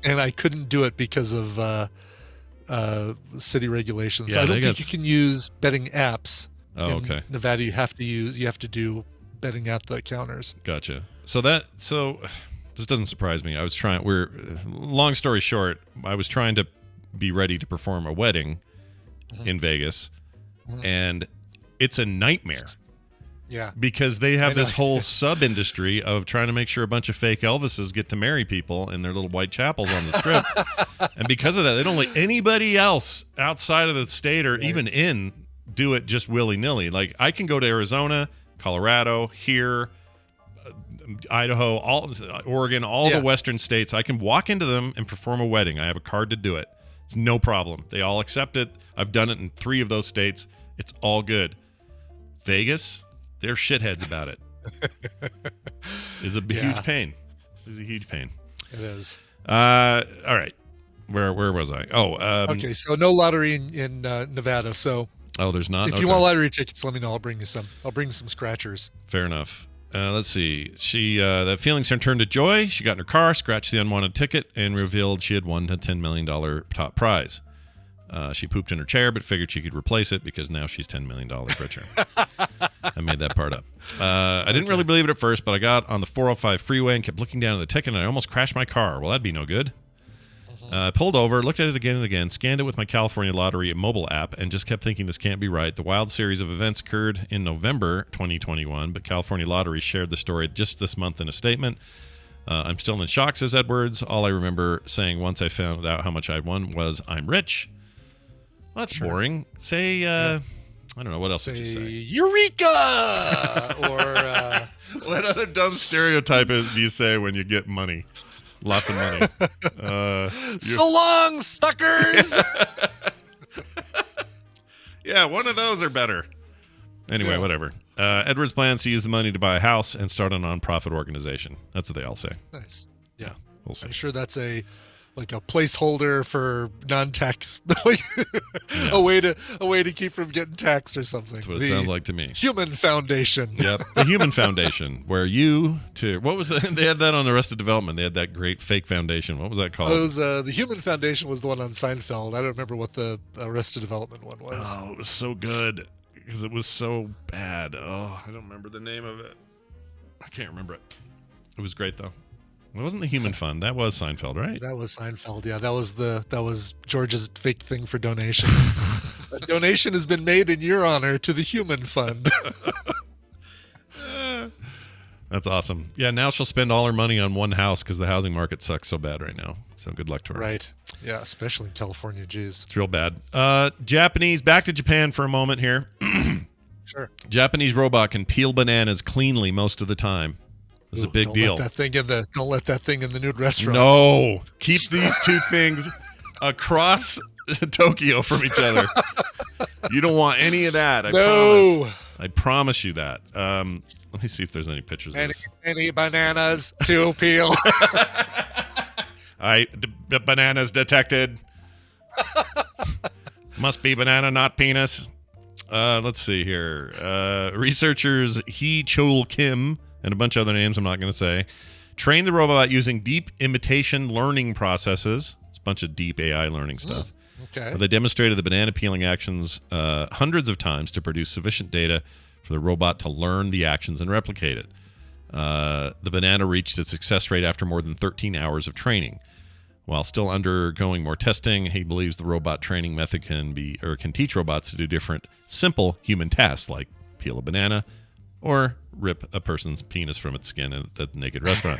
And I couldn't do it because of city regulations. Yeah, so I don't think you can use betting apps. Oh, in okay. Nevada, you have to do betting at the counters. Gotcha. So this doesn't surprise me. Long story short, I was trying to be ready to perform a wedding in Vegas, and it's a nightmare. Yeah. Because they have this whole sub-industry of trying to make sure a bunch of fake Elvises get to marry people in their little white chapels on the strip. And because of that, they don't let anybody else outside of the state or even in do it just willy-nilly. Like, I can go to Arizona, Colorado, here, Idaho, Oregon, all the western states. I can walk into them and perform a wedding. I have a card to do it. It's no problem. They all accept it. I've done it in 3 of those states. It's all good. Vegas, they're shitheads about it. It's a huge pain. It's a huge pain. It is. All right. Where was I? Okay, so no lottery in Nevada. So there's not? If you want lottery tickets, let me know. I'll bring you some. I'll bring you some scratchers. Fair enough. Let's see. She that feelings turned to joy. She got in her car, scratched the unwanted ticket, and revealed she had won a $10 million top prize. She pooped in her chair, but figured she could replace it because now she's $10 million richer. I made that part up. I didn't really believe it at first, but I got on the 405 freeway and kept looking down at the ticket, and I almost crashed my car. Well, that'd be no good. I pulled over, looked at it again and again, scanned it with my California Lottery mobile app, and just kept thinking this can't be right. The wild series of events occurred in November 2021, but California Lottery shared the story just this month in a statement. I'm still in shock, says Edwards. All I remember saying once I found out how much I'd won was, I'm rich. Well, that's boring. Say, I don't know, what else would you say? Eureka! Or what other dumb stereotype do you say when you get money? Lots of money. So long, suckers! Yeah, one of those are better. Anyway, whatever. Edwards plans to use the money to buy a house and start a nonprofit organization. That's what they all say. Nice. Yeah. We'll see. I'm sure that's a placeholder for non-tax, a way to keep from getting taxed or something. That's what it sounds like to me. Human Foundation. Yep, the Human Foundation, where what was that? They had that on Arrested Development. They had that great fake foundation. What was that called? It was the Human Foundation was the one on Seinfeld. I don't remember what the Arrested Development one was. Oh, it was so good because it was so bad. Oh, I don't remember the name of it. I can't remember it. It was great though. It wasn't the Human Fund. That was Seinfeld, right? That was Seinfeld. Yeah, that was George's fake thing for donations. A donation has been made in your honor to the Human Fund. That's awesome. Yeah, now she'll spend all her money on one house because the housing market sucks so bad right now. So good luck to her. Right. Yeah, especially in California. Jeez. It's real bad. Japanese. Back to Japan for a moment here. Sure. Japanese robot can peel bananas cleanly most of the time. This is a big deal. Don't let that thing in the nude restaurant. No. Keep these two things across Tokyo from each other. You don't want any of that. I promise you that. Let me see if there's any pictures of this. Any bananas to peel? Bananas detected. Must be banana, not penis. Let's see here. Researchers Hee Chol Kim and a bunch of other names I'm not going to say train the robot using deep imitation learning processes. It's a bunch of deep AI learning stuff. Okay. They demonstrated the banana peeling actions hundreds of times to produce sufficient data for the robot to learn the actions and replicate it. The banana reached its success rate after more than 13 hours of training. While still undergoing more testing, he believes the robot training method can teach robots to do different simple human tasks like peel a banana or rip a person's penis from its skin at the naked restaurant.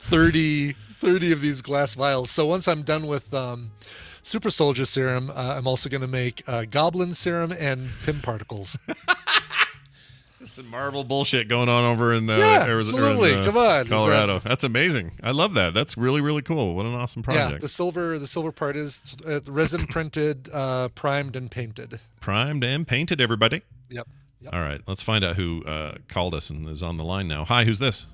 30 of these glass vials. So once I'm done with super soldier serum, I'm also going to make goblin serum and Pym particles. Some Marvel bullshit going on over in Arizona. Absolutely. Come on, Colorado. That's amazing. I love that. That's really, really cool. What an awesome project. Yeah, the silver part is resin printed, primed and painted. Primed and painted, everybody. Yep. All right, let's find out who called us and is on the line now. Hi, who's this?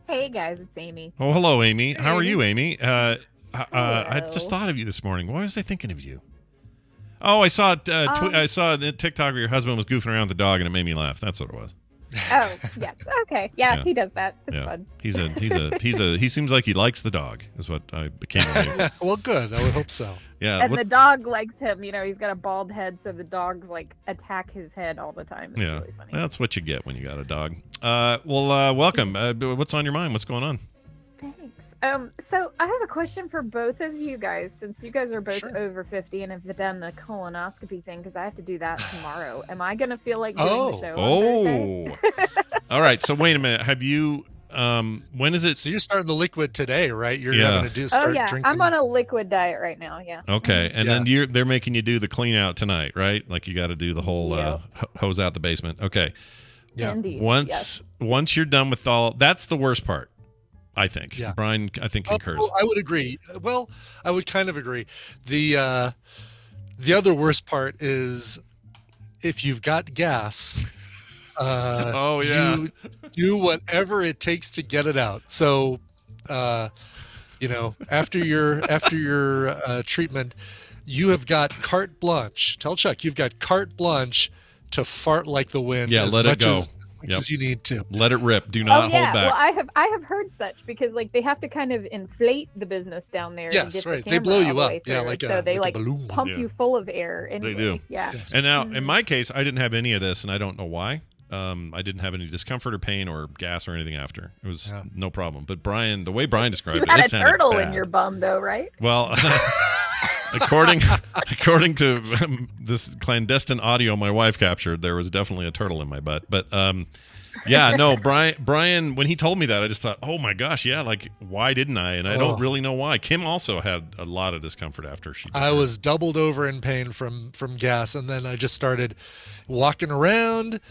Hey guys, it's Amy. Oh, hello, Amy. How are you, Amy? I just thought of you this morning. Why was I thinking of you? Oh, I saw I saw the TikTok where your husband was goofing around with the dog, and it made me laugh. That's what it was. Oh, yes. Okay. Yeah, he does that. It's fun. He seems like he likes the dog, is what I became. Well, good. I would hope so. Yeah. And the dog likes him. You know, he's got a bald head, so the dogs like attack his head all the time. It's really funny. That's what you get when you got a dog. Welcome. What's on your mind? What's going on? Thanks. So I have a question for both of you guys, since you guys are both over 50 and have done the colonoscopy thing, because I have to do that tomorrow. Am I going to feel like doing the show on Thursday? All right. So wait a minute. Have you? When is it? So you're starting the liquid today, right? You're having to start drinking. I'm on a liquid diet right now. Yeah. Okay, and then they're making you do the clean out tonight, right? Like you got to do the whole hose out the basement. Okay. Yeah. Indeed. Once you're done with all, that's the worst part. I think. Yeah. Brian, I think concurs. Oh, I would agree. Well, I would kind of agree. The other worst part is if you've got gas. You do whatever it takes to get it out. So, after your treatment, you have got carte blanche. Tell Chuck you've got carte blanche to fart like the wind. Yeah, let it go. As you need to. Let it rip. Do not hold back. Well, I have heard such, because like they have to kind of inflate the business down there. Yes, and get right. The They blow you up. Yeah, so they like a balloon. pump you full of air. Anyway. They do. Yeah. Yes. And now, in my case, I didn't have any of this, and I don't know why. I didn't have any discomfort or pain or gas or anything after. It was no problem. But Brian, the way Brian described you had it a sounded turtle bad. in your bum, though, right? Well, according to this clandestine audio my wife captured, there was definitely a turtle in my butt. But Brian, when he told me that, I just thought, oh my gosh, like why didn't I? And I don't really know why. Kim also had a lot of discomfort after she. I was doubled over in pain from gas, and then I just started walking around.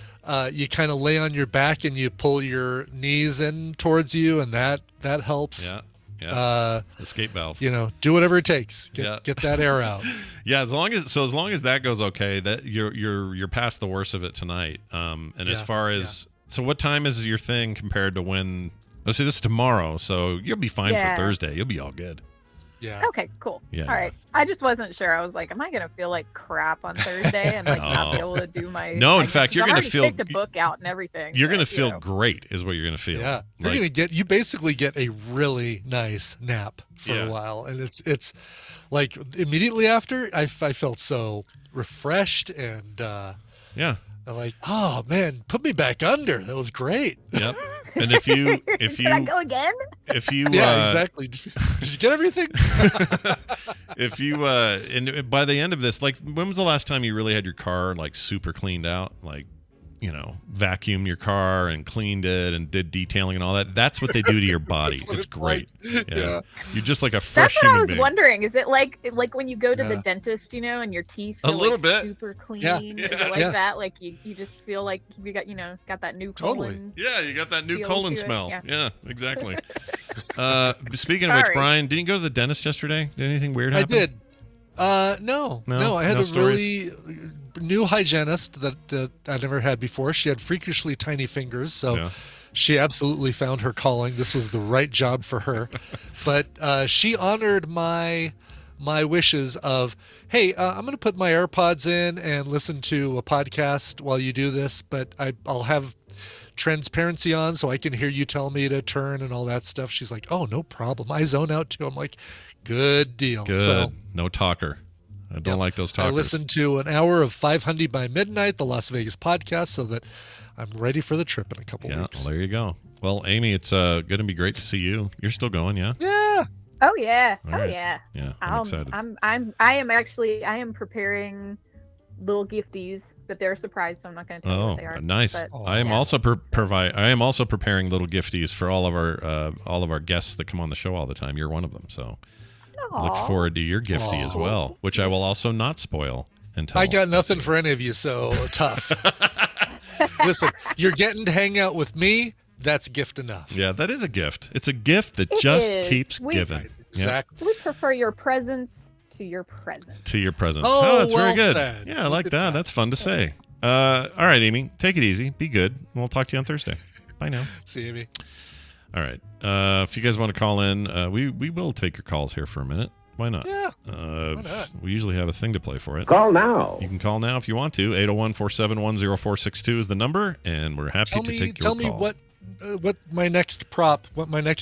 You kind of lay on your back and you pull your knees in towards you, and that helps. Yeah. Escape valve. Do whatever it takes. Get that air out. Yeah, as long as that goes okay, that you're past the worst of it tonight. As far as so, what time is your thing compared to when? Let's see, this is tomorrow, so you'll be fine for Thursday. You'll be all good. Yeah. Okay, cool. Yeah. All right. I just wasn't sure. I was like, am I going to feel like crap on Thursday and not be able to do my? No, in fact, you're going to feel. Picked a book out and everything. You're going to feel great, is what you're going to feel. Yeah. You're going to get. You basically get a really nice nap for a while, and it's like immediately after I felt so refreshed and like, oh man, put me back under. That was great. Yep. And if you Can I go again? If you exactly. Did you get everything? If you and by the end of this, like, when was the last time you really had your car like super cleaned out, like, vacuumed your car and cleaned it and did detailing and all that? That's what they do to your body. It's great. Like. Yeah. You're just like a fresh That's what human I was being. wondering. Is it like when you go to the dentist, and your teeth feel a little bit super clean? Yeah. Is it like that? Like you just feel like you got that new colon. Yeah, you got that new feel colon to it. smell. Yeah. Yeah, exactly. Speaking of which, Brian, didn't you go to the dentist yesterday? Did anything weird happen? I did. No. I had a really new hygienist that I never had before. She had freakishly tiny fingers, so she absolutely found her calling. This was the right job for her. But she honored my wishes of, hey, I'm going to put my AirPods in and listen to a podcast while you do this, but I'll have transparency on so I can hear you tell me to turn and all that stuff. She's like, oh, no problem. I zone out too. I'm like, good deal. Good. So, no talker. I don't like those talkers. I listened to an hour of 500 by Midnight, the Las Vegas podcast, so that I'm ready for the trip in a couple weeks. Well, there you go. Well, Amy, it's going to be great to see you. You're still going, yeah? Yeah. Oh yeah. All right. Yeah. Yeah. I'm excited. I am preparing little gifties, but they're surprised, so I'm not going to tell you what they are. Nice. But, I am also I am also preparing little gifties for all of our guests that come on the show all the time. You're one of them, so look forward to your gifty as well, which I will also not spoil until I got nothing for any of you, so tough. Listen, you're getting to hang out with me. That's gift enough. Yeah, that is a gift. It's a gift that just keeps giving. Exactly. We prefer your presents to your presents. To your presents. Oh, that's well very good. said. Yeah, I like that. That's fun to say. All right, Amy, take it easy. Be good. We'll talk to you on Thursday. Bye now. See you, Amy. All right. If you guys want to call in, we will take your calls here for a minute. Why not? Yeah. Why not? We usually have a thing to play for it. Call now. You can call now if you want to. 801-471-0462 is the number, and we're happy to take your call. Tell me what my next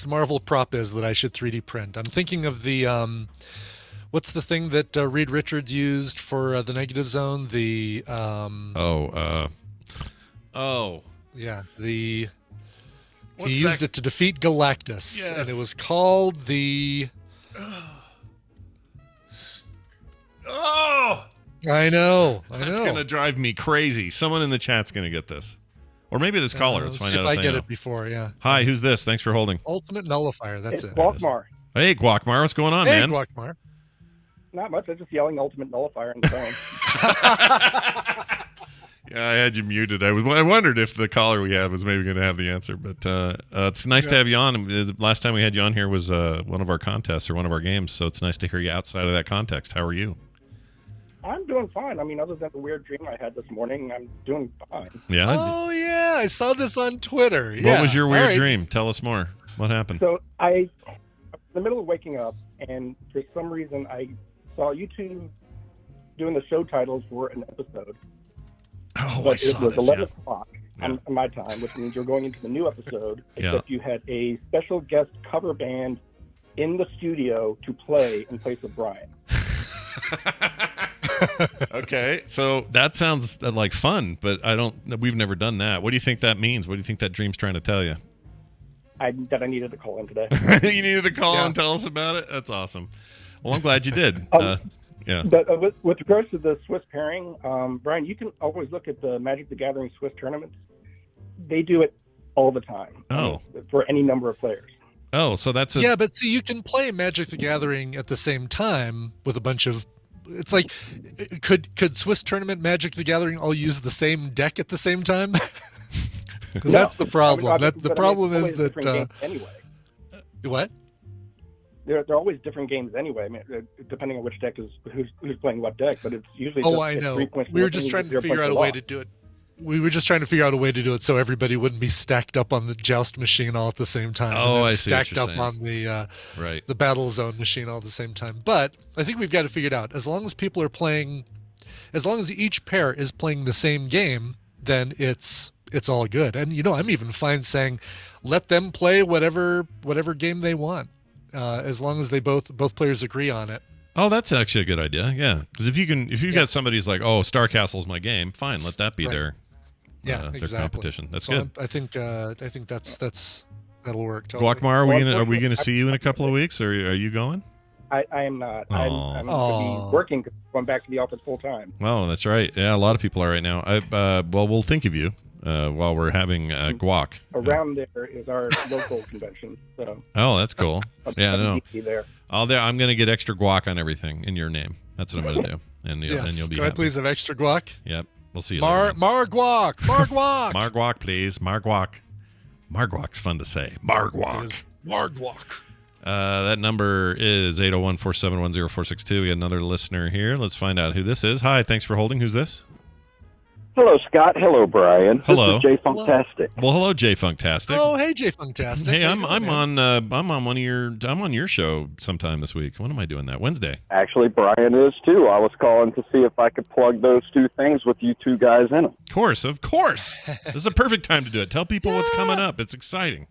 Marvel prop is that I should 3D print. I'm thinking of the what's the thing that Reed Richards used for the Negative Zone? The he used it to defeat Galactus, Yes. and it was called the. Oh! I know. That's going to drive me crazy. Someone in the chat's going to get this. Or maybe this caller. Let's find see out if I they get know. it before, yeah. Hi, who's this? Thanks for holding. Ultimate Nullifier, that's it. Guacmar. Hey, Guacmar, what's going on, Hey, man? Guacmar. Not much. I'm just yelling Ultimate Nullifier on the phone. Yeah, I had you muted. I wondered if the caller we had was maybe going to have the answer, but it's nice to have you on. The last time we had you on here was one of our contests or one of our games, so it's nice to hear you outside of that context. How are you? I'm doing fine. I mean, other than the weird dream I had this morning, I'm doing fine. Yeah? Oh, yeah. I saw this on Twitter. What was your weird dream? Tell us more. What happened? So I, in the middle of waking up, and for some reason I saw you two doing the show titles for an episode. Oh, but I saw it was this, 11 o'clock on my time, which means you're going into the new episode, except you had a special guest cover band in the studio to play in place of Brian. Okay, so that sounds like fun, but we've never done that. What do you think that means? What do you think that dream's trying to tell you? That I needed to call in today. You needed to call and tell us about it? That's awesome. Well, I'm glad you did. Yeah. But with regards to the Swiss pairing, Brian, you can always look at the Magic the Gathering Swiss tournaments. They do it all the time. For any number of players. Oh, so that's Yeah, but see, you can play Magic the Gathering at the same time with a bunch of. It's like, could Swiss tournament Magic the Gathering all use the same deck at the same time? Because that's the problem. The problem is that. Anyway. What? They're always different games anyway. I mean, depending on which deck is who's playing what deck, but it's usually. I know. We were just trying to figure out a way to do it. We were just trying to figure out a way to do it so everybody wouldn't be stacked up on the joust machine all at the same time. Oh, I see. Stacked up on the battle zone machine all at the same time. But I think we've got to figure it out. As long as people are playing, as long as each pair is playing the same game, then it's all good. And I'm even fine saying, let them play whatever game they want, as long as they both players agree on it. Oh, that's actually a good idea. Yeah, because if you've got somebody who's like, oh, Star Castle's my game, fine, let that be their competition. That's good. I think that'll work. Totally. Guacmar, are we gonna see you in a couple of weeks, or are you going? I am not. I'm going to be working because I'm going back to the office full time. Oh, that's right. Yeah, a lot of people are right now. Well, we'll think of you while we're having guac. Around there is our local convention. So. Oh, that's cool. Yeah, no. There. I'm going to get extra guac on everything in your name. That's what I'm going to do, and you'll be Can happy. I please have extra guac? Yep. We'll see you later. Marguac. Marguac, please. Marguac. Marguac's fun to say. Marguac. Marguac. That number is 801-471-0462. We got another listener here. Let's find out who this is. Hi, thanks for holding. Who's this? Hello, Scott. Hello, Brian. Hello. This is Jay Funktastic. Well, hello, Jay Funktastic. Oh, hey, Jay Funktastic. Hey, I'm on your show sometime this week. When am I doing that? Wednesday. Actually, Brian is too. I was calling to see if I could plug those two things with you two guys in them. Of course. This is a perfect time to do it. Tell people what's coming up. It's exciting.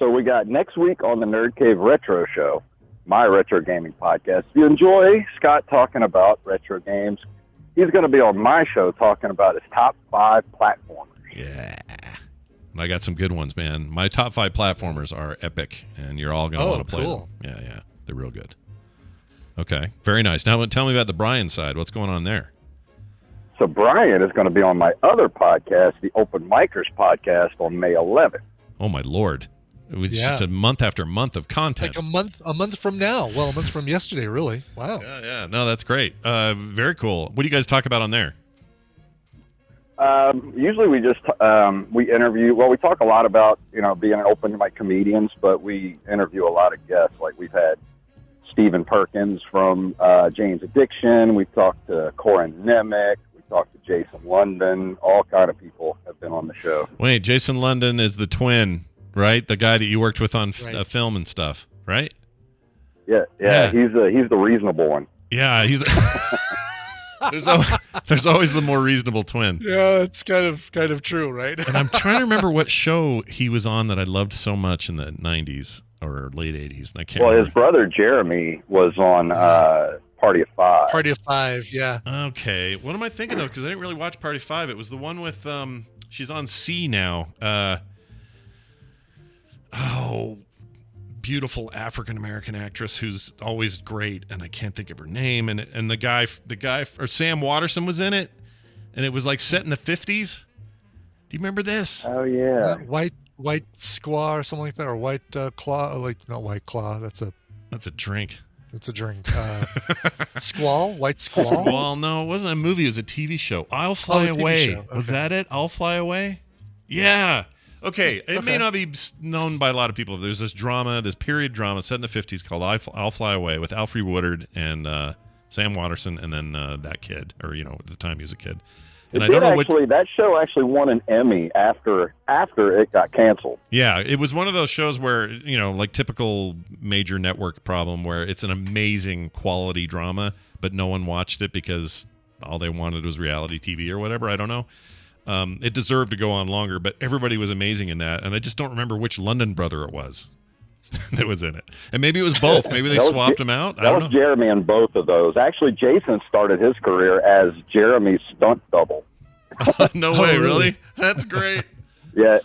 So we got next week on the Nerd Cave Retro Show, my retro gaming podcast. If you enjoy Scott talking about retro games, he's going to be on my show talking about his top 5 platformers. Yeah. And I got some good ones, man. My top 5 platformers are epic, and you're all going to want to play them. Yeah. They're real good. Okay. Very nice. Now tell me about the Brian side. What's going on there? So Brian is going to be on my other podcast, the Open Micers podcast, on May 11th. Oh my Lord! It was just a month after month of content. Like a month from now. Well, a month from yesterday, really. Wow. Yeah. No, that's great. Very cool. What do you guys talk about on there? Usually we just we interview. Well, we talk a lot about being an open mic comedians, but we interview a lot of guests. Like we've had Stephen Perkins from Jane's Addiction. We've talked to Corin Nemec. We talked to Jason London. All kind of people have been on the show. Wait, Jason London is the twin, right? The guy that you worked with on film and stuff, right? Yeah. He's the reasonable one. Yeah, he's. There's always the more reasonable twin. Yeah, it's kind of true, right? And I'm trying to remember what show he was on that I loved so much in the 90s or late 80s. And I can't remember. His brother Jeremy was on Party of Five. Party of Five, yeah. Okay. What am I thinking of? Because I didn't really watch Party of Five. It was the one with, she's on C now. Beautiful African-American actress who's always great, and I can't think of her name. And the guy, or Sam Waterston was in it, and it was like set in the 50s. Do you remember this? Oh, yeah. White Squaw or something like that, or White Claw, not White Claw. That's a drink. It's a drink. Squall? White Squall? Squall, no, it wasn't a movie. It was a TV show. I'll Fly Away. Okay. Was that it? I'll Fly Away? Yeah. Okay, it may not be known by a lot of people. There's this period drama set in the 50s called I'll Fly Away with Alfre Woodard and Sam Waterston, and then that kid, or at the time he was a kid. And that show actually won an Emmy after it got canceled. Yeah, it was one of those shows where, like typical major network problem where it's an amazing quality drama, but no one watched it because all they wanted was reality TV or whatever. I don't know. It deserved to go on longer, but everybody was amazing in that, and I just don't remember which London brother it was that was in it. And maybe it was both. Maybe they swapped him out. I don't know. That was Jeremy in both of those. Actually, Jason started his career as Jeremy's stunt double. No way, really? That's great. Yeah,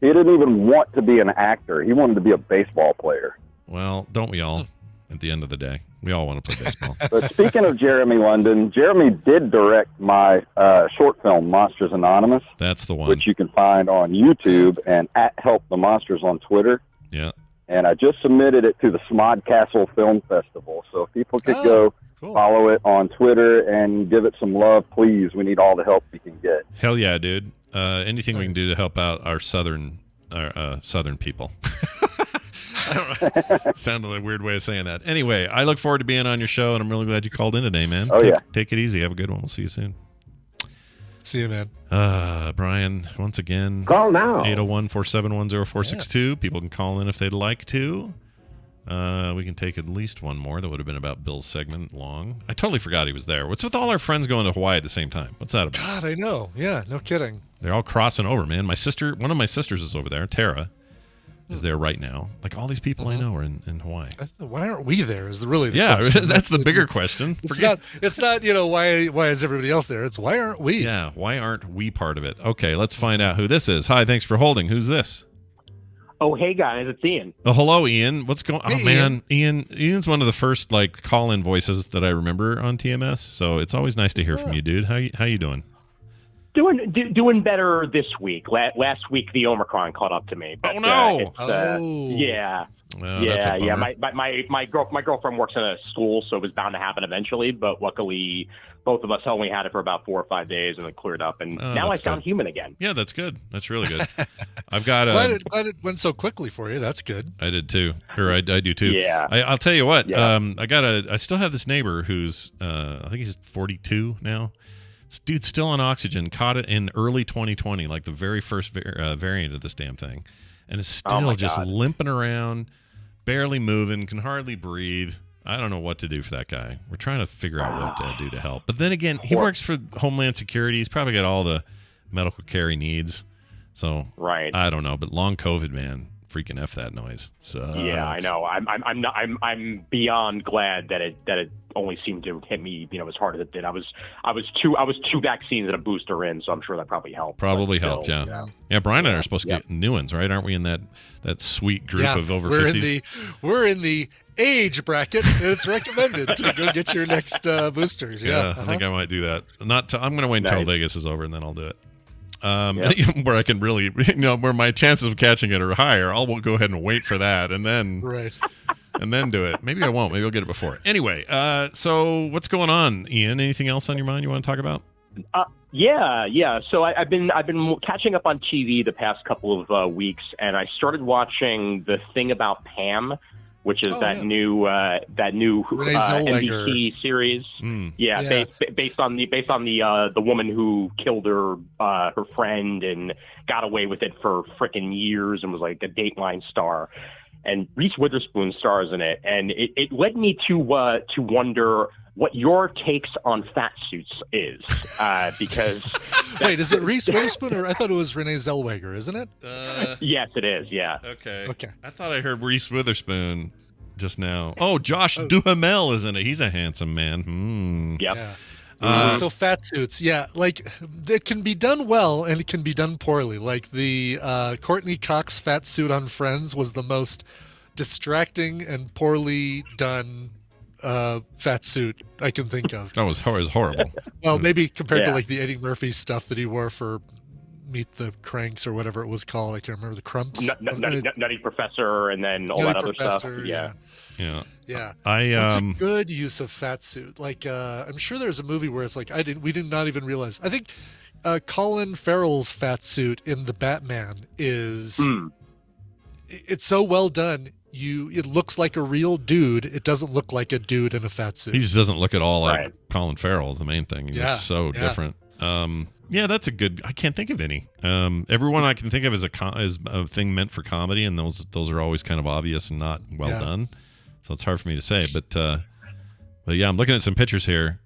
he didn't even want to be an actor. He wanted to be a baseball player. Well, don't we all? At the end of the day, we all want to play baseball. But speaking of Jeremy London, Jeremy did direct my short film, Monsters Anonymous. That's the one. Which you can find on YouTube and at Help the Monsters on Twitter. Yeah. And I just submitted it to the Smodcastle Film Festival. So if people could go follow it on Twitter and give it some love, please. We need all the help we can get. Hell yeah, dude. Anything we can do to help out our southern people. I don't know. Sounded like a weird way of saying that. Anyway, I look forward to being on your show, and I'm really glad you called in today, man. Take it easy. Have a good one. We'll see you soon. See you, man. Brian, once again. Call now. 801-471-0462. People can call in if they'd like to. We can take at least one more. That would have been about Bill's segment long. I totally forgot he was there. What's with all our friends going to Hawaii at the same time? What's that about? God, I know. Yeah, no kidding. They're all crossing over, man. One of my sisters is over there, Tara. Is there right now? Like all these people I know are in Hawaii. Why aren't we there? Is really the question. That's the bigger question. It's not why is everybody else there? It's why aren't we? Yeah, why aren't we part of it? Okay, let's find out who this is. Hi, thanks for holding. Who's this? Oh, hey guys, it's Ian. Oh, hello, Ian. What's going on? Hey, oh man, Ian's one of the first call-in voices that I remember on TMS. So it's always nice to hear from you, dude. How you doing? Doing better this week. Last week the Omicron caught up to me. But, oh no! Yeah. My girlfriend works in a school, so it was bound to happen eventually. But luckily, both of us only had it for about 4 or 5 days, and it cleared up. And now I sound human again. Yeah, that's good. That's really good. I've got. Glad it went so quickly for you. That's good. I did too, or I do too. Yeah. I'll tell you what. Yeah. I still have this neighbor who's I think he's 42 now. This dude's still on oxygen. Caught it in early 2020, like the very first variant of this damn thing, and is still just limping around, barely moving, can hardly breathe. I don't know what to do for that guy. We're trying to figure out what to do to help. But then again, he works for Homeland Security. He's probably got all the medical care he needs. So I don't know. But long COVID, man, freaking F that noise. So yeah, I know. I'm beyond glad that it only seemed to hit me, as hard as it did. I was two vaccines and a booster in, so I'm sure that probably helped. Probably helped, yeah. Yeah, Brian and I are supposed to get new ones, right? Aren't we in that sweet group of over 50s? We're in the age bracket. It's recommended to go get your next boosters. Yeah, I think I might do that. I'm going to wait until Vegas is over, and then I'll do it. Where I can really, where my chances of catching it are higher. I'll go ahead and wait for that, and then and then do it. Maybe I won't. Maybe I'll get it before. Anyway, so what's going on, Ian? Anything else on your mind you want to talk about? Yeah. So I've been catching up on TV the past couple of weeks, and I started watching The Thing About Pam, which is that new NBC series. Based on the woman who killed her friend and got away with it for frickin' years and was like a Dateline star. And Reese Witherspoon stars in it, and it led me to wonder what your takes on fat suits is, because wait, is it Reese Witherspoon, or I thought it was Renee Zellweger, isn't it? Yes, it is. Yeah. Okay. I thought I heard Reese Witherspoon just now. Oh, Josh Duhamel is in it. He's a handsome man. Yep. Yeah. So fat suits, like it can be done well and it can be done poorly. Like the Courtney Cox fat suit on Friends was the most distracting and poorly done fat suit I can think of. That was horrible. Well, maybe compared to like the Eddie Murphy stuff that he wore for Meet the Cranks or whatever it was called. I can't remember the Crumps. Nutty Professor, and then all that other stuff. Yeah. What's a good use of fat suit? Like I'm sure there's a movie where it's like we did not even realize. I think Colin Farrell's fat suit in the Batman is it's so well done. It looks like a real dude. It doesn't look like a dude in a fat suit. He just doesn't look at all like Colin Farrell is the main thing. He looks so different. That's a good. I can't think of any. Everyone I can think of is a thing meant for comedy, and those are always kind of obvious and not well done. So it's hard for me to say, but yeah, I'm looking at some pictures here.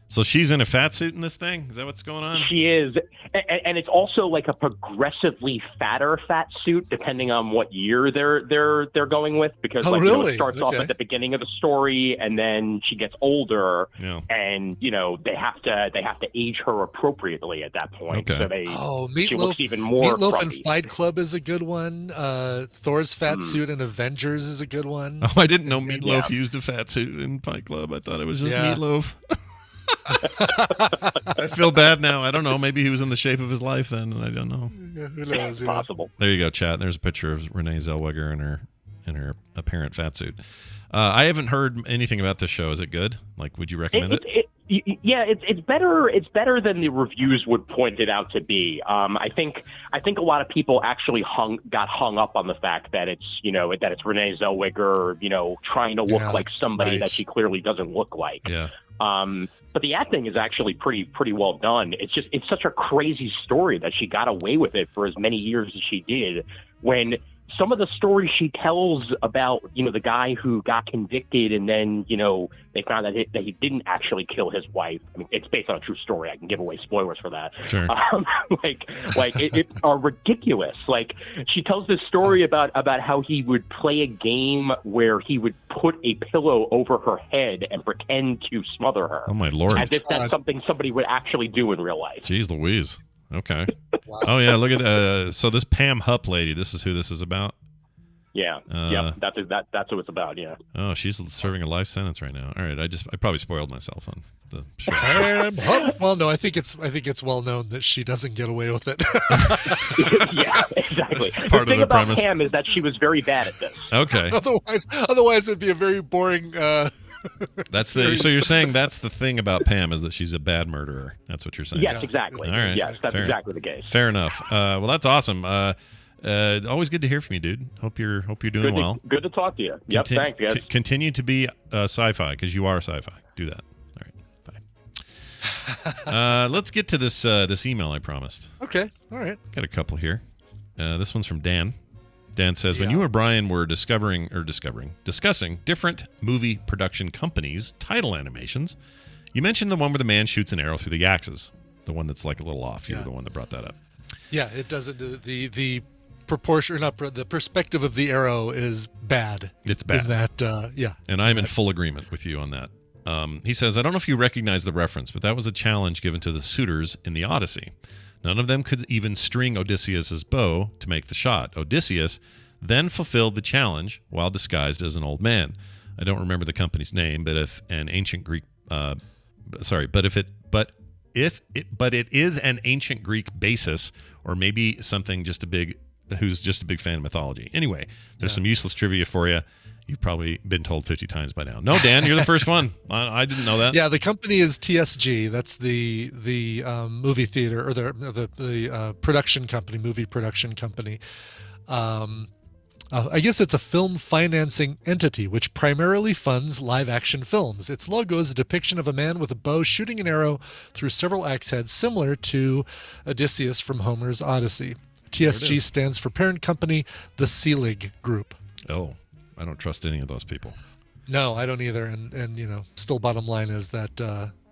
So she's in a fat suit in this thing? Is that what's going on? She is. And it's also like a progressively fatter fat suit, depending on what year they're going with. Because it starts off at the beginning of the story, and then she gets older, and they have to age her appropriately at that point. Okay. So she looks even more Meatloaf frumpy. and Fight Club is a good one. Thor's fat suit in Avengers is a good one. Oh, I didn't know Meatloaf used a fat suit in Fight Club. I thought it was just Meatloaf. I feel bad now. I don't know. Maybe he was in the shape of his life then, and I don't know. Yeah, who knows? It's possible. There you go, chat. There's a picture of Renee Zellweger in her apparent fat suit. I haven't heard anything about this show. Is it good? Like, would you recommend it? It's better. It's better than the reviews would point it out to be. I think a lot of people actually got hung up on the fact that it's Renee Zellweger, trying to look like somebody that she clearly doesn't look like. Yeah. But the acting is actually pretty well done. It's such a crazy story that she got away with it for as many years as she did, when some of the stories she tells about, the guy who got convicted and then, they found that he didn't actually kill his wife. I mean, it's based on a true story. I can give away spoilers for that. Sure. It are ridiculous. Like, she tells this story about how he would play a game where he would put a pillow over her head and pretend to smother her. Oh, my Lord. As if that's something somebody would actually do in real life. Jeez Louise. Okay. Wow. Oh yeah, look at so this Pam Hupp lady. This is who this is about. Yeah. That's what it's about. Yeah. Oh, she's serving a life sentence right now. All right, I probably spoiled myself on the show. Pam Hupp. Well, no, I think it's well known that she doesn't get away with it. Yeah, exactly. Part the thing of the about premise. Pam is that she was very bad at this. Okay. Otherwise, it'd be a very boring. So you're saying that's the thing about Pam, is that she's a bad murderer. That's what you're saying. Yes, exactly. All right. Yes, that's exactly the case. Fair enough. Well, that's awesome. Always good to hear from you, dude. Hope you're doing well. Good to talk to you. Yep. Thanks, guys. Continue to be sci-fi, because you are sci-fi. Do that. All right. Bye. Let's get to this email I promised. Okay. All right. Got a couple here. This one's from Dan. Dan says, when you and Brian were discussing different movie production companies' title animations, you mentioned the one where the man shoots an arrow through the axis. The one that's like a little off. You were the one that brought that up. Yeah, it doesn't. The proportion, the perspective of the arrow is bad. It's bad. In that, And I'm in full agreement with you on that. He says, I don't know if you recognize the reference, but that was a challenge given to the suitors in the Odyssey. None of them could even string Odysseus's bow to make the shot. Odysseus then fulfilled the challenge while disguised as an old man. I don't remember the company's name, but if an ancient Greek, it is an ancient Greek basis, or maybe something who's just a big fan of mythology. Anyway, there's some useless trivia for you. You've probably been told 50 times by now. No, Dan, you're the first one. I didn't know that. Yeah, the company is TSG. That's the movie theater, or the production company, movie production company. I guess it's a film financing entity which primarily funds live-action films. Its logo is a depiction of a man with a bow shooting an arrow through several axe heads, similar to Odysseus from Homer's Odyssey. TSG stands for parent company, the Selig Group. Oh, I don't trust any of those people. No, I don't either. And still bottom line is that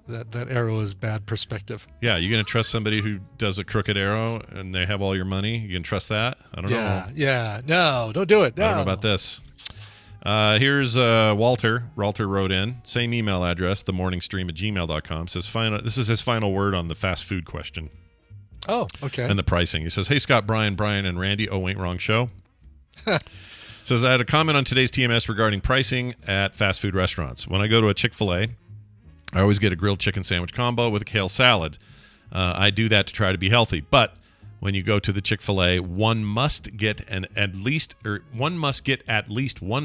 that arrow is bad perspective. Yeah, you're going to trust somebody who does a crooked arrow and they have all your money? You can trust that? I don't know. Yeah. No, don't do it. No. I don't know about this. Here's Walter. Walter wrote in. Same email address, themorningstream@gmail.com. Says, this is his final word on the fast food question. Oh, okay. And the pricing. He says, hey, Scott, Brian, and Randy. Oh, wait, wrong show. Says, I had a comment on today's TMS regarding pricing at fast food restaurants. When I go to a Chick-fil-A, I always get a grilled chicken sandwich combo with a kale salad. I do that to try to be healthy. But when you go to the Chick-fil-A, one must get at least one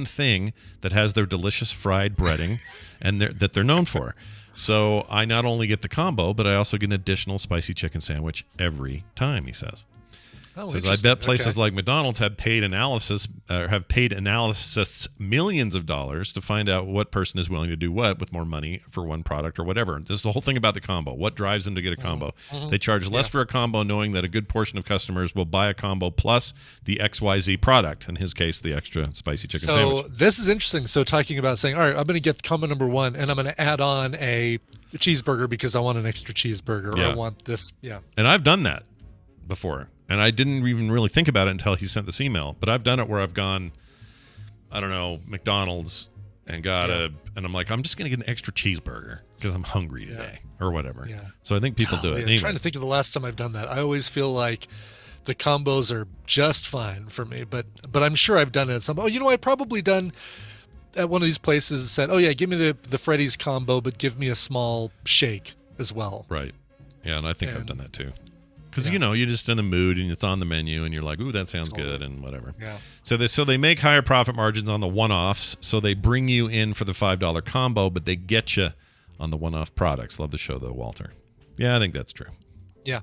thing that has their delicious fried breading and that they're known for. So I not only get the combo, but I also get an additional spicy chicken sandwich every time, he says. Says, I bet places like McDonald's have paid analysis millions of dollars to find out what person is willing to do what with more money for one product or whatever. This is the whole thing about the combo. What drives them to get a combo? Mm-hmm. They charge less for a combo knowing that a good portion of customers will buy a combo plus the XYZ product, in his case, the extra spicy chicken sandwich. So this is interesting. So talking about saying, all right, I'm going to get combo number one and I'm going to add on a cheeseburger because I want an extra cheeseburger or I want this. Yeah. And I've done that before. And I didn't even really think about it until he sent this email. But I've done it where I've gone, I don't know, McDonald's and got and I'm like, I'm just going to get an extra cheeseburger because I'm hungry today or whatever. Yeah. So I think people do it. Anyway. I'm trying to think of the last time I've done that. I always feel like the combos are just fine for me. But I'm sure I've done it at some. I've probably done at one of these places said, oh, yeah, give me the Freddy's combo, but give me a small shake as well. Right. Yeah, and I think I've done that too. Because, you're just in the mood and it's on the menu and you're like, ooh, that sounds good and whatever. Yeah. So they make higher profit margins on the one-offs. So they bring you in for the $5 combo, but they get you on the one-off products. Love the show, though, Walter. Yeah, I think that's true. Yeah.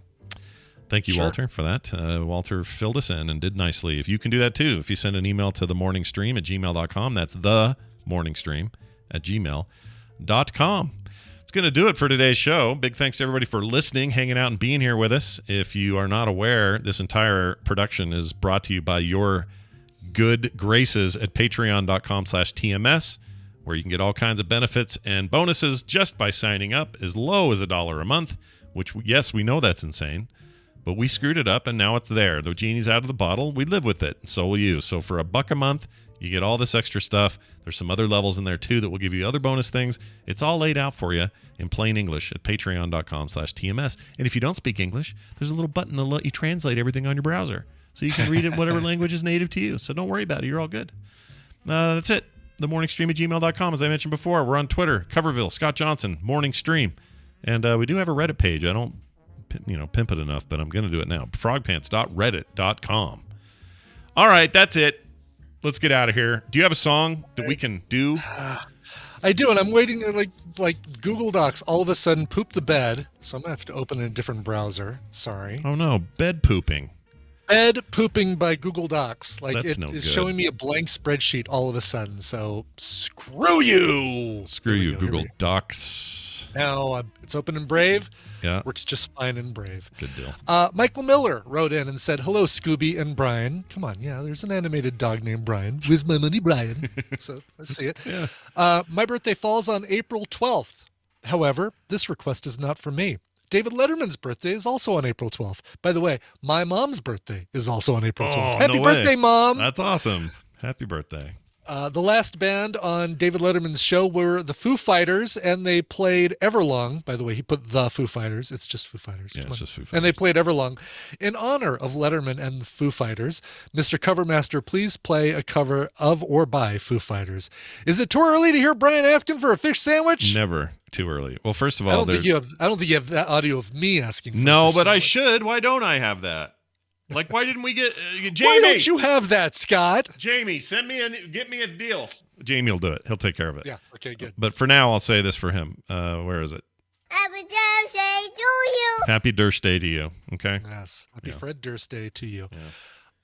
Thank you, Walter, for that. Walter filled us in and did nicely. If you can do that, too, if you send an email to themorningstream@gmail.com, that's themorningstream@gmail.com. Going to do it for today's show. Big thanks to everybody for listening, hanging out, and being here with us. If you are not aware, this entire production is brought to you by your good graces at patreon.com/TMS, where you can get all kinds of benefits and bonuses just by signing up as low as $1 a month, which, yes, we know that's insane, but we screwed it up and now it's there. The genie's out of the bottle. We live with it. So will you. So for $1 a month, you get all this extra stuff. There's some other levels in there, too, that will give you other bonus things. It's all laid out for you in plain English at patreon.com/TMS. And if you don't speak English, there's a little button to let you translate everything on your browser. So you can read it in whatever language is native to you. So don't worry about it. You're all good. That's it. TheMorningStream@gmail.com. As I mentioned before, we're on Twitter. Coverville, Scott Johnson, Morning Stream. And we do have a Reddit page. I don't pimp it enough, but I'm going to do it now. frogpants.reddit.com. All right, that's it. Let's get out of here. Do you have a song that we can do? I do, and I'm waiting. Like Google Docs all of a sudden pooped the bed, so I'm gonna have to open a different browser. Sorry. Oh no, bed pooping. Bed pooping by Google Docs. Like That's no it's good. showing me a blank spreadsheet all of a sudden. So screw you. Screw you, Google Docs. Now it's open in Brave. Yeah. Works just fine in Brave. Good deal. Michael Miller wrote in and said, hello, Scooby and Brian. Come on. Yeah, there's an animated dog named Brian. Where's my money, Brian? So let's see it. Yeah. My birthday falls on April 12th. However, this request is not for me. David Letterman's birthday is also on April 12th. By the way, my mom's birthday is also on April 12th. Happy birthday, Mom! That's awesome. Happy birthday. The last band on David Letterman's show were the Foo Fighters, and they played Everlong. By the way, he put the Foo Fighters. It's just Foo Fighters. Yeah, it's just Foo Fighters. And they played Everlong. In honor of Letterman and the Foo Fighters, Mr. Covermaster, please play a cover of or by Foo Fighters. Is it too early to hear Brian asking for a fish sandwich? Never too early. Well, first of all, I don't think you have that audio of me asking for No, a fish but sandwich. I should. Why don't I have that? Like, why didn't we get Jamie? Why don't you have that, Scott? Jamie, get me a deal. Jamie will do it. He'll take care of it. Yeah. Okay. Good. But for now, I'll say this for him. Where is it? Happy Thursday to you. Happy Durst Day to you. Okay. Yes. Happy Fred Durst Day to you.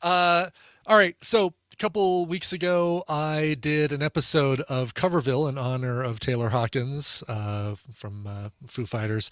Yeah. All right. So a couple weeks ago, I did an episode of Coverville in honor of Taylor Hawkins from Foo Fighters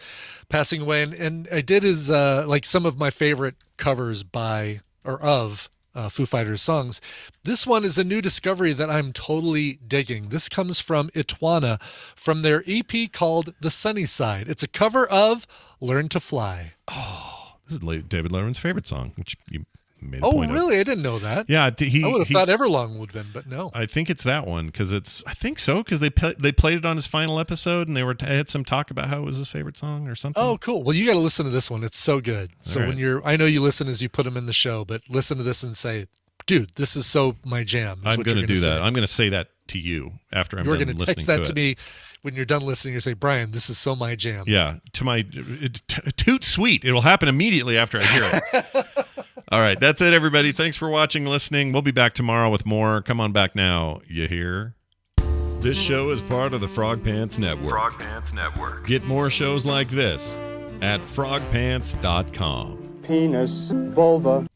passing away, and I did his like some of my favorite covers by or of Foo Fighters songs. This one is a new discovery that I'm totally digging. This comes from Itwana from their EP called The Sunny Side. It's a cover of Learn to Fly. Oh, this is David Letterman's favorite song, which you made a point really? of. I didn't know that. Yeah, I would have thought Everlong would have been, but no. I think it's that one because I think so because they played it on his final episode and they had some talk about how it was his favorite song or something. Oh, cool. Well, you got to listen to this one. It's so good. So right. I know you listen as you put them in the show, but listen to this and say, dude, this is so my jam. I'm going to do that. I'm going to say that to you after I'm done listening to it. You're going to text that to me when you're done listening. You say, Brian, this is so my jam. Yeah, to my toot sweet. It'll happen immediately after I hear it. All right, that's it, everybody. Thanks for watching, listening. We'll be back tomorrow with more. Come on back now. You hear? This show is part of the Frog Pants Network. Frog Pants Network. Get more shows like this at frogpants.com. Penis, vulva.